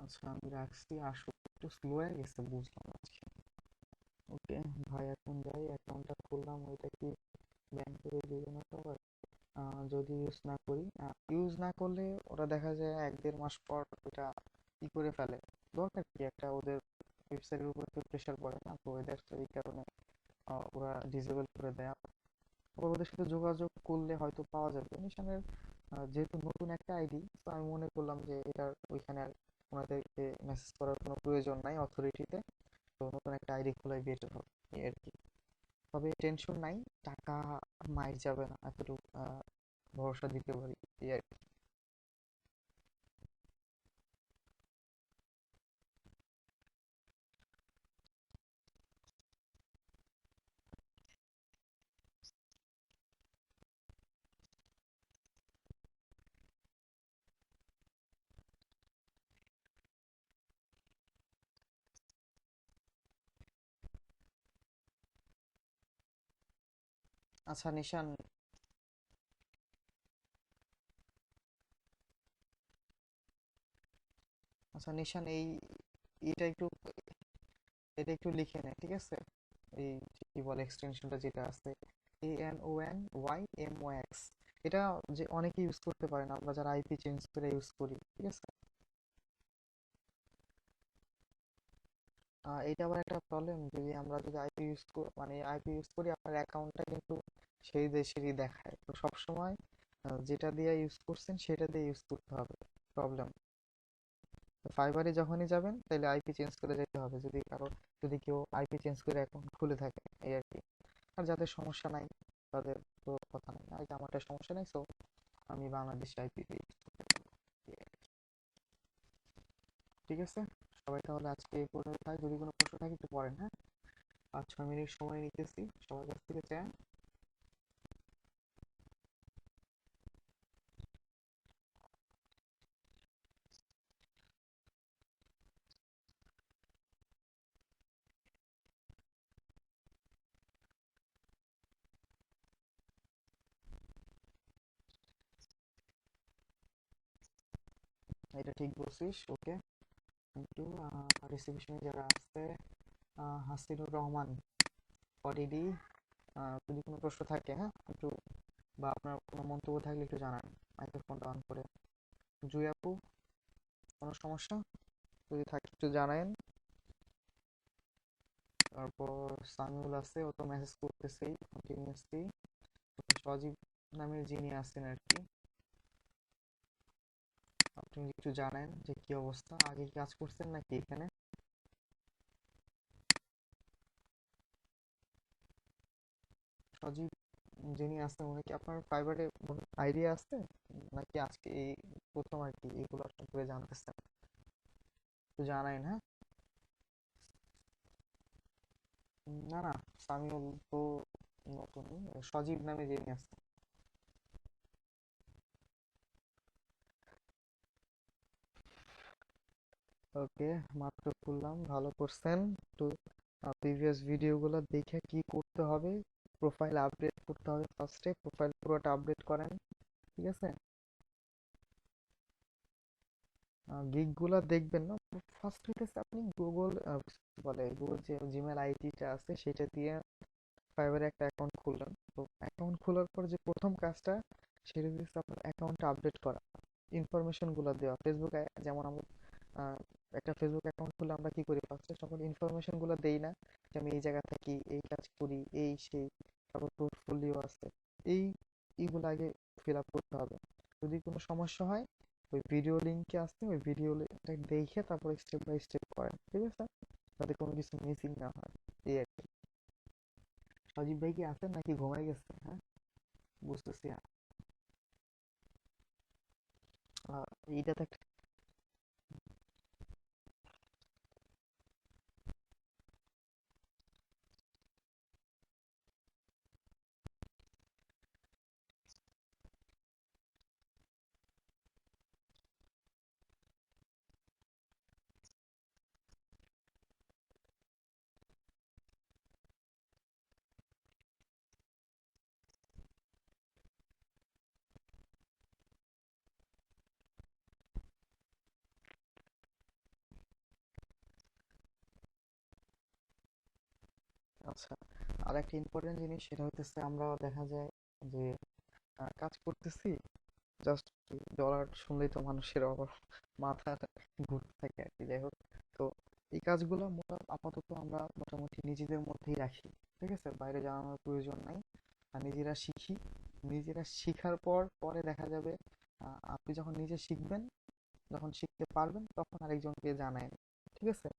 আচ্ছা, আমি রাখছি, আসলে একটু স্লো হয়ে গেছে, বুঝলাম আজকে। ওকে ভাই, এখন যাই, অ্যাকাউন্টটা খুললাম, ওইটা কি ব্যাংক করে দিবে না সবার? যদি ইউজ না করলে ওরা দেখা যায় 1-1.5 মাস পর ওটা করে ফেলে। দরকার কি, একটা ওদের ওয়েবসাইটের উপর তো প্রেশার পড়ে না, তো এদের এই কারণে ওরা ডিসেবল করে দেয়। আবার ওদের সাথে যোগাযোগ করলে হয়তো পাওয়া যাবে নিশানের, যেহেতু নতুন একটা আইডি, তো আমি মনে করলাম যে এটার ওইখানে আর ওনাদেরকে মেসেজ করার কোনো প্রয়োজন নাই অথরিটিতে। তো নতুন একটা আইডি খোলাই বেটার হবে, এই আর কি। তবে টেনশন নাই, টাকা মাইর যাবে না, এতটুকু ভরসা দিতে পারি, এই আর কি। আচ্ছা নিশান, আচ্ছা নিশান, এটা একটু এটা একটু লিখে নে, ঠিক আছে? এই কি বলে এক্সটেনশনটা যেটা আছে, ANONYMOX, এটা যে অনেকে ইউজ করতে পারে না, আমরা যারা আইপি চেঞ্জ করে ইউজ করি, ঠিক আছে। এটা আবার একটা প্রবলেম, যদি আইপি ইউজ মানে আইপি ইউজ করি, আপনার অ্যাকাউন্টটা কিন্তু সেই দেশেরই দেখায়, তো সবসময় যেটা দিয়ে ইউজ করছেন সেটা দিয়ে ইউজ করতে হবে। প্রবলেম। ফাইবারে যখনই যাবেন তাহলে আইপি চেঞ্জ করে যেতে হবে, যদি কেউ আইপি চেঞ্জ করে অ্যাকাউন্ট খুলে থাকে, এই আর কি। আর যাদের সমস্যা নাই তাদের তো কথা নাই, আর আমারটা সমস্যা নাই, সো আমি বাংলাদেশে আইপি দিয়ে use করতে পারবো। ঠিক আছে, সবাই তাহলে আজকে এই পর্যন্ত থাক। যদি কোনো প্রশ্ন থাকে একটু পড়েন, হ্যাঁ। 5-6 মিনিট সময় নিতেছি সবার কাছ থেকে, চাই। এটা ঠিক বলছিস। ওকে, কিন্তু পার্টিসিপেশনে যারা আছে, হাসিনুর রহমান, অডিডি, যদি কোনো প্রশ্ন থাকে, হ্যাঁ একটু, বা আপনার কোনো মন্তব্য থাকলে একটু জানান মাইক্রোফোনটা অন করে। জুই আপু, কোনো সমস্যা যদি থাকে একটু জানায়েন। তারপর সামিউল আছে, ও তো মেসেজ করতেছেই কন্টিনিউয়াসলি। সজীব নামের যিনি আছেন আর কি, আপনি একটু জানেন যে কি অবস্থা, আগে কি কাজ করছেন নাকি এখানে? সজীব যিনি আছেন উনি কি আপনার ফাইবারে আইডিয়া আছে, নাকি আজকে এই প্রথম আর কি এগুলো সম্পর্কে জানতেছেন? একটু জানাইন, হ্যাঁ। না না, সামিউল তো নতুন, সজীব নামে যিনি আছেন। ওকে, মাত্র খুললাম, ভালো করছেন। তো প্রিভিয়াস ভিডিওগুলো দেখে কি করতে হবে, প্রোফাইল আপডেট করতে হবে। ফার্স্টে প্রোফাইল পুরোটা আপডেট করেন, ঠিক আছে? গিগ গুলা দেখবেন না, ফার্স্ট হইতেছে আপনি গুগল, বলে গুগল যে জিমেল আইডিটা আছে সেটা দিয়ে ফাইবারে একটা অ্যাকাউন্ট খুললেন। তো অ্যাকাউন্ট খোলার পর যে প্রথম কাজটা, সেটা হচ্ছে আপনার অ্যাকাউন্টটা আপডেট করা, ইনফরমেশন গুলো দেওয়া। ফেসবুকে যেমন আমরা আহ, একটা ফেসবুক অ্যাকাউন্ট খুললে আমরা কি করি, ফার্স্টে সকল ইনফরমেশন গুলো দেই না, যে আমি এই জায়গা থাকি, এই কাজ করি, এই সেই, তারপর পোর্টফোলিও আছে, এই এইগুলো আগে ফিল আপ করতে হবে। যদি কোনো সমস্যা হয়, ওই ভিডিও লিঙ্কে আসতে, ওই ভিডিও দেখে তারপর স্টেপ বাই স্টেপ করেন, ঠিক আছে, যাতে কোনো কিছু মিসিং না হয়। এই আর কি। সজীব ভাই কি আছেন নাকি ঘুমাই গেছে? হ্যাঁ, বুঝতেছি। এইটা তো একটা, আচ্ছা, আর একটা ইম্পর্টেন্ট জিনিস, সেটা হইতেছে আমরা দেখা যায় যে কাজ করতেছি, জাস্ট ডলার শুনলেই তো মানুষের আবার মাথা ঘুরতে থাকে আর কি। যাই হোক, তো এই কাজগুলো আপাতত আমরা মোটামুটি নিজেদের মধ্যেই রাখি, ঠিক আছে, বাইরে জানানোর প্রয়োজন নাই। আর নিজেরা শিখি, নিজেরা শিখার পর পরে দেখা যাবে আপনি যখন নিজে শিখবেন, যখন শিখতে পারবেন তখন আরেকজনকে জানায়, ঠিক আছে?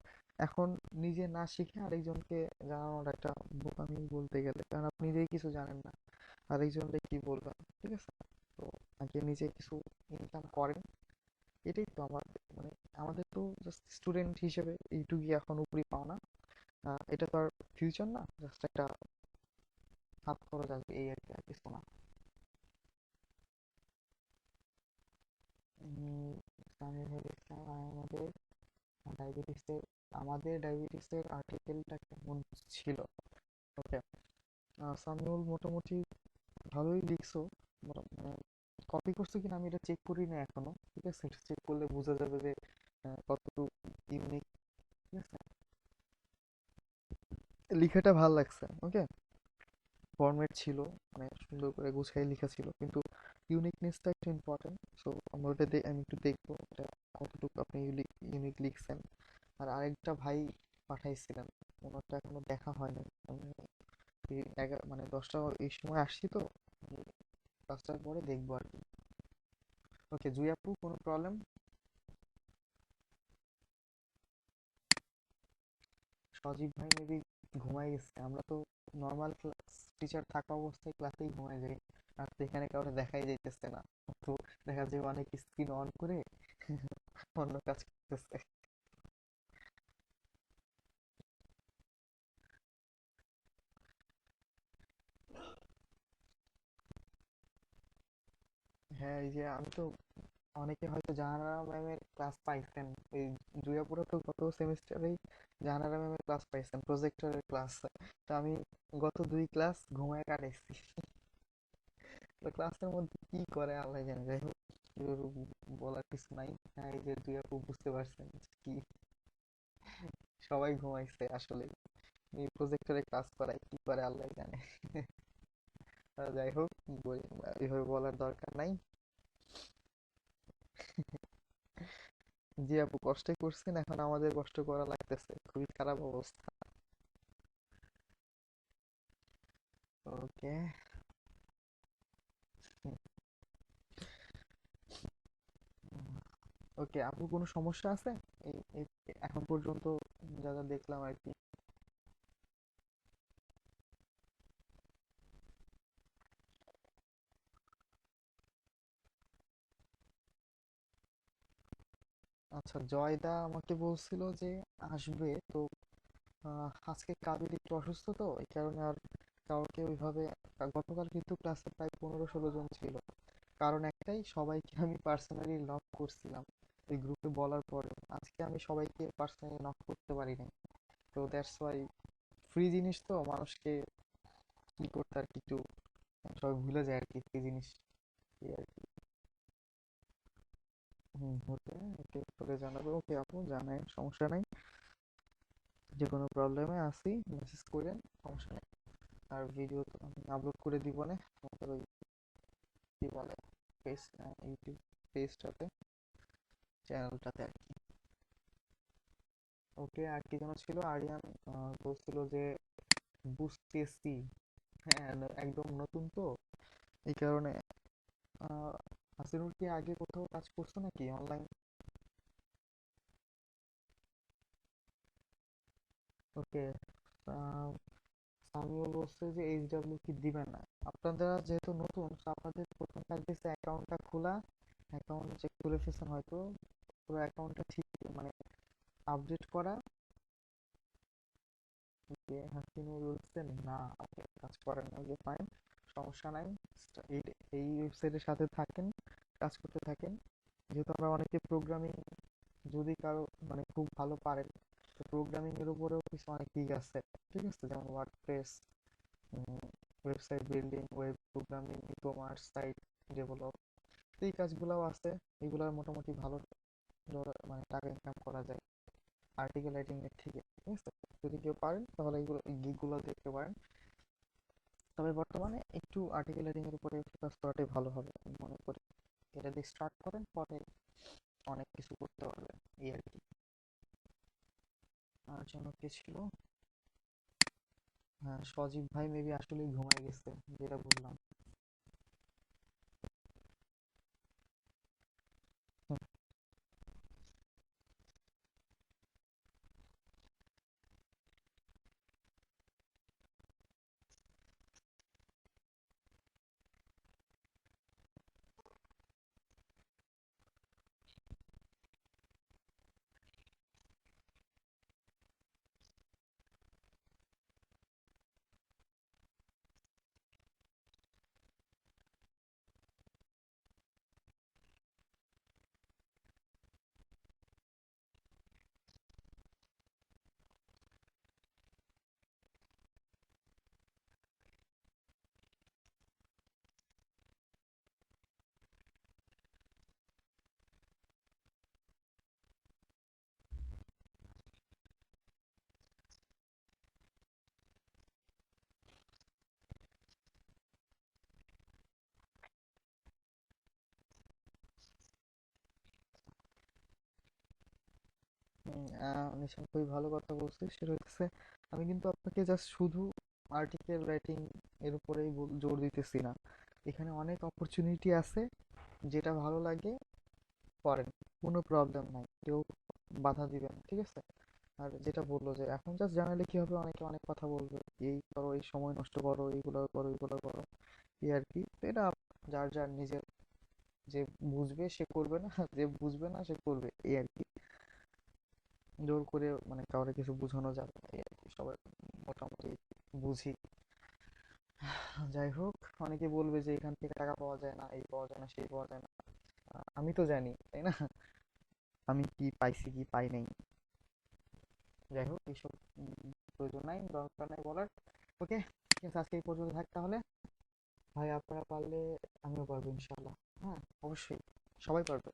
এখন নিজে না শিখে আরেকজনকে জানানোর একটা বোকামি বলতে গেলে, কারণ আপনি নিজেই কিছু জানেন না, আরেকজনকে কি বলবেন, ঠিক আছে? তো আগে নিজে কিছু ইনকাম করেন, এটাই তো আমার, মানে আমাদের তো জাস্ট স্টুডেন্ট হিসেবে এইটুকুই এখন উপরি পাওনা। এটা তো আর ফিউচার না, জাস্ট একটা হাত খরচ আসবে, এই আর কি, আর কিছু না। সামির হল ইসলাম, ডায়াবেটিসের আমাদের ডায়াবেটিসের আর্টিকেলটা কেমন ছিল? ওকে, সামিউল মোটামুটি ভালোই লিখছো। মানে কপি করছো কিনা আমি এটা চেক করি না এখনো, ঠিক আছে? চেক করলে বোঝা যাবে যে কতটুকু ইউনিক, ঠিক আছে? লেখাটা ভাল লাগছে, ওকে, ফরম্যাট ছিল, মানে সুন্দর করে গুছিয়ে লেখা ছিল, কিন্তু ইউনিকনেসটা একটু ইম্পর্টেন্ট। সো আমরা ওটা আমি একটু দেখবো এটা কতটুকু আপনি ইউনিক লিখছেন। আর আরেকটা ভাই পাঠাইছিলেন, ওনারটা এখনো দেখা হয় নাই। আমি মানে 10টা এই সময় আসছি তো, 5টার পরে দেখবো আর কি। ওকে জুই আপু, কোনো প্রবলেম? সজীব ভাই মেবি ঘুমাই গেছে। আমরা তো নর্মাল ক্লাস টিচার থাকা অবস্থায় ক্লাসেই ঘুমাই যাই, আর তো এখানে কাউকে দেখাই যাইতেছে না। তো দেখা যায় অনেক স্ক্রিন অন করে অন্য কাজ করতেছে। হ্যাঁ, এই যে আমি তো, অনেকে হয়তো জাহানারা ম্যামের ক্লাস পাইছেন, এই জুয়াপুরা তো গত সেমিস্টারেই জাহানারা ম্যামের ক্লাস পাইছেন, প্রজেক্টরের ক্লাস। তো আমি গত 2 ক্লাস ঘুমায় কাটাইছি। তো ক্লাসের মধ্যে কি করে আল্লাহ জানে। যাই হোক, এর বলার কিছু নাই। হ্যাঁ, এই যে দুই আপু বুঝতে পারছেন কি, সবাই ঘুমাইছে আসলে। এই প্রজেক্টরে কাজ করায় কি করে আল্লাহ জানে। যাই হোক, এইভাবে বলার দরকার নাই। জি আপু, কষ্টে করছেন, এখন আমাদের কষ্ট করা লাগতেছে, খুবই খারাপ অবস্থা। ওকে। ওকে আপু, কোনো সমস্যা আছে এখন পর্যন্ত যা যা দেখলাম আর কি? আচ্ছা, জয়দা আমাকে বলছিল যে আসবে তো। আজকে কাবির একটু অসুস্থ তো, এই কারণে আর কাউকে ওইভাবে, গতকাল কিন্তু ক্লাসে প্রায় 15-16 জন ছিল। কারণ একটাই, সবাইকে আমি পার্সোনালি নক করছিলাম এই গ্রুপে বলার পরে। আজকে আমি সবাইকে পার্সোনালি নক করতে পারি নাই। তো দ্যাটস ওয়াই, ফ্রি জিনিস তো মানুষকে কি করতে আর কি একটু সবাই ভুলে যায় আর কি ফ্রি জিনিস, এই আর কি। হতে ওকে পরে জানাবে। ওকে আপু, জানাই, সমস্যা নাই। যে কোনো প্রবলেমে আসি মেসেজ করেন, সমস্যা নেই। আর ভিডিও তো আমি আপলোড করে দিব না আমাদের ওই কি বলে পেজ, ইউটিউব পেজটাতে, চ্যানেলটাতে আর কি। ওকে, আর কি যেন ছিল, আরিয়ান বলছিল যে বুঝতেছি। হ্যাঁ, একদম নতুন তো, এই কারণে। হাসিনুর কি আগে কোথাও কাজ করছো নাকি অনলাইন? ওকে। সামিউল বলছে যে এইচডাব্লিউ কি দিবে না। আপনারা যেহেতু নতুন, তো আপনাদের প্রথম কাজ দিচ্ছে অ্যাকাউন্টটা খোলা। অ্যাকাউন্ট যে খুলে ফেলছেন হয়তো, পুরো অ্যাকাউন্টটা ঠিক মানে আপডেট করা। যে হাসিনুর বলছে না, আপনি কাজ করেন না, যে ফাইন, সমস্যা নাই। এই এই ওয়েবসাইটের সাথে থাকেন, কাজ করতে থাকেন। যেহেতু আমরা অনেকে প্রোগ্রামিং, যদি কারো মানে খুব ভালো পারেন, তো প্রোগ্রামিং এর উপরেও কিছু অনেক দিক আছে, ঠিক আছে, যেমন WordPress, website building, web programming, ecommerce site develop, এই কাজগুলোও আছে। এগুলোর মোটামুটি ভালো মানে টাকা ইনকাম করা যায় আর্টিকেল রাইটিং এর থেকে, ঠিক আছে। যদি কেউ পারেন তাহলে এইগুলো গিগগুলো দেখতে পারেন। তবে বর্তমানে একটু আর্টিকেল রাইটিং এর উপরে ফোকাস করাটাই ভালো হবে আমি মনে করি। এটা দিয়ে স্টার্ট করেন, পরে অনেক কিছু করতে পারবেন, এই আর কি। আর জন্য কে ছিল? হ্যাঁ, সজীব ভাই মেবি আসলেই ঘুমায় গেছে, যেটা বললাম। নিশান খুবই ভালো কথা বলছে, সেটা হচ্ছে আমি কিন্তু আপনাকে জাস্ট শুধু আর্টিকেল রাইটিং এর উপরেই জোর দিতেছি না। এখানে অনেক অপরচুনিটি আছে, যেটা ভালো লাগে করেন, কোনো প্রবলেম নাই, কেউ বাধা দিবে না, ঠিক আছে। আর যেটা বললো যে এখন জাস্ট জানালে কি হবে, অনেকে অনেক কথা বলবে, এই করো, এই সময় নষ্ট করো, এইগুলো করো, এইগুলো করো, এই আর কি। তো এটা যার যার নিজের, যে বুঝবে সে করবে না, যে বুঝবে না সে করবে, এই আর কি। জোর করে মানে কাউরে কিছু বোঝানো যাবে না, এই আর কি। সবাই মোটামুটি বুঝি। যাই হোক, অনেকে বলবে যে এখান থেকে টাকা পাওয়া যায় না, এই পাওয়া যায় না, সেই পাওয়া যায় না। আমি তো জানি, তাই না, আমি কি পাইছি কি পাই নাই। যাই হোক, এইসব প্রয়োজন নাই, দরকার নাই বলার। ওকে, ঠিক আছে, আজকে এই পর্যন্ত থাক তাহলে। ভাই আপনারা পারলে আমিও পারবো ইনশাল্লাহ। হ্যাঁ, অবশ্যই। সবাই পারবে,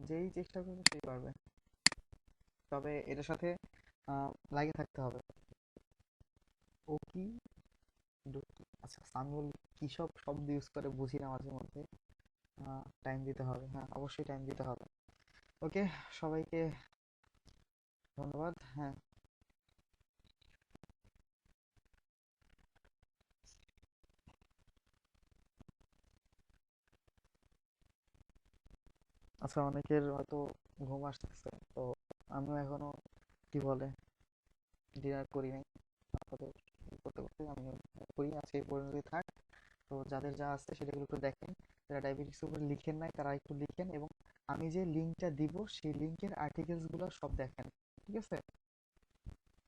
যেই চেষ্টা করবে সেই পারবে। তবে এটার সাথে লাগে থাকতে হবে। ও কি, আচ্ছা সামিউল কি সব শব্দ ইউজ করে বুঝি না মাঝে মধ্যে। টাইম দিতে হবে, হ্যাঁ অবশ্যই টাইম দিতে হবে। ওকে, সবাইকে ধন্যবাদ। হ্যাঁ, আচ্ছা অনেকের হয়তো ঘুম আসতেছে, তো আমিও এখনো কি বলে ডিনার করি নাই। আপনাদের করতে করতে আমিও করি, আজকে এই পর্যন্তই থাক। তো যাদের যা আছে সেটাগুলো একটু দেখেন, যারা ডায়াবেটিক্স উপরে লিখেন নাই তারা একটু লিখেন, এবং আমি যে লিঙ্কটা দিব সেই লিঙ্কের আর্টিকেলস গুলো সব দেখেন, ঠিক আছে?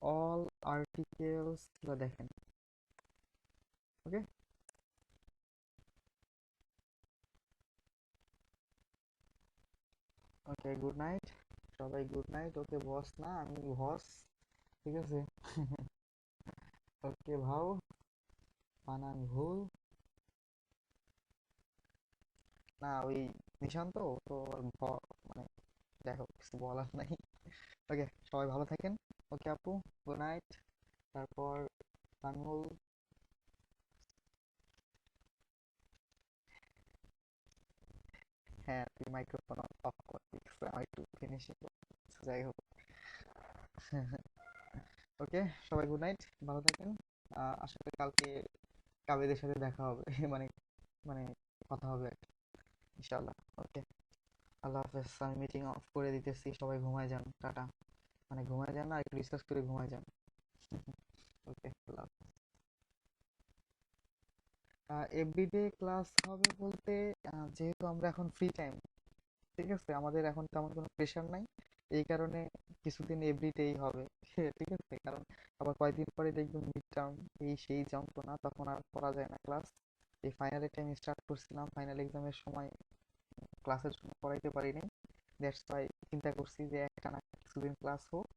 অল আর্টিকেলস গুলো দেখেন। ওকে, ওকে, গুড নাইট সবাই, গুড নাইট। ওকে বস না, আমি বস, ঠিক আছে? ওকে ভাও, বানান ভুল না, ওই নিশান্ত তো মানে দেখো কিছু বলার নাই। ওকে, সবাই ভালো থাকেন। ওকে আপু, গুড নাইট। তারপর তানমুল, হ্যাঁ তুই মাইক্রোফোন অফ কর, ঠিক আছে? আমি একটু ফিনিশিং, যাই হোক। ওকে, সবাই গুড নাইট, ভালো থাকেন। আশা করি কালকে কাবেদের সাথে দেখা হবে। মানে মানে কথা হবে আর কি, ইনশাআল্লাহ। ওকে, আল্লাহ হাফেজ। আমি মিটিং অফ করে দিতেছি, সবাই ঘুমায় যান, টাটা। মানে ঘুমায় যান না, একটু ডিসকাস করে ঘুমায় যান। ওকে, আল্লাহ। এভরিডে ক্লাস হবে বলতে, যেহেতু আমরা এখন ফ্রি টাইম, ঠিক আছে, আমাদের এখন তেমন কোনো প্রেশার নাই, এই কারণে কিছুদিন এভরিডেই হবে। ঠিক আছে, কারণ আবার কয়েকদিন পরে দেখবেন মিড টার্ম, এই সেই যন্ত্রণা, তখন আর করা যায় না ক্লাস। এই ফাইনালের টাইম স্টার্ট করছিলাম, ফাইনাল এক্সামের সময় ক্লাসের জন্য পড়াইতে পারিনি। দ্যাটস ওয়াই চিন্তা করছি যে একটা না কিছুদিন ক্লাস হোক,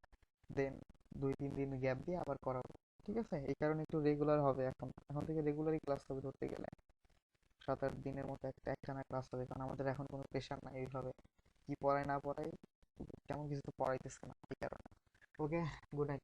দেন 2-3 দিন গ্যাপ দিয়ে আবার করাবো। ঠিক আছে, এই কারণে একটু রেগুলার হবে, এখন এখন থেকে রেগুলারই ক্লাস হবে ধরতে গেলে। 7-8 দিনের মতো একটানা ক্লাস হবে, কারণ আমাদের এখন কোনো প্রেশার নাই এইভাবে, কি পড়ায় না পড়ায় তেমন কিছু তো পড়াইতেছে না এই কারণে। ওকে, গুড নাইট।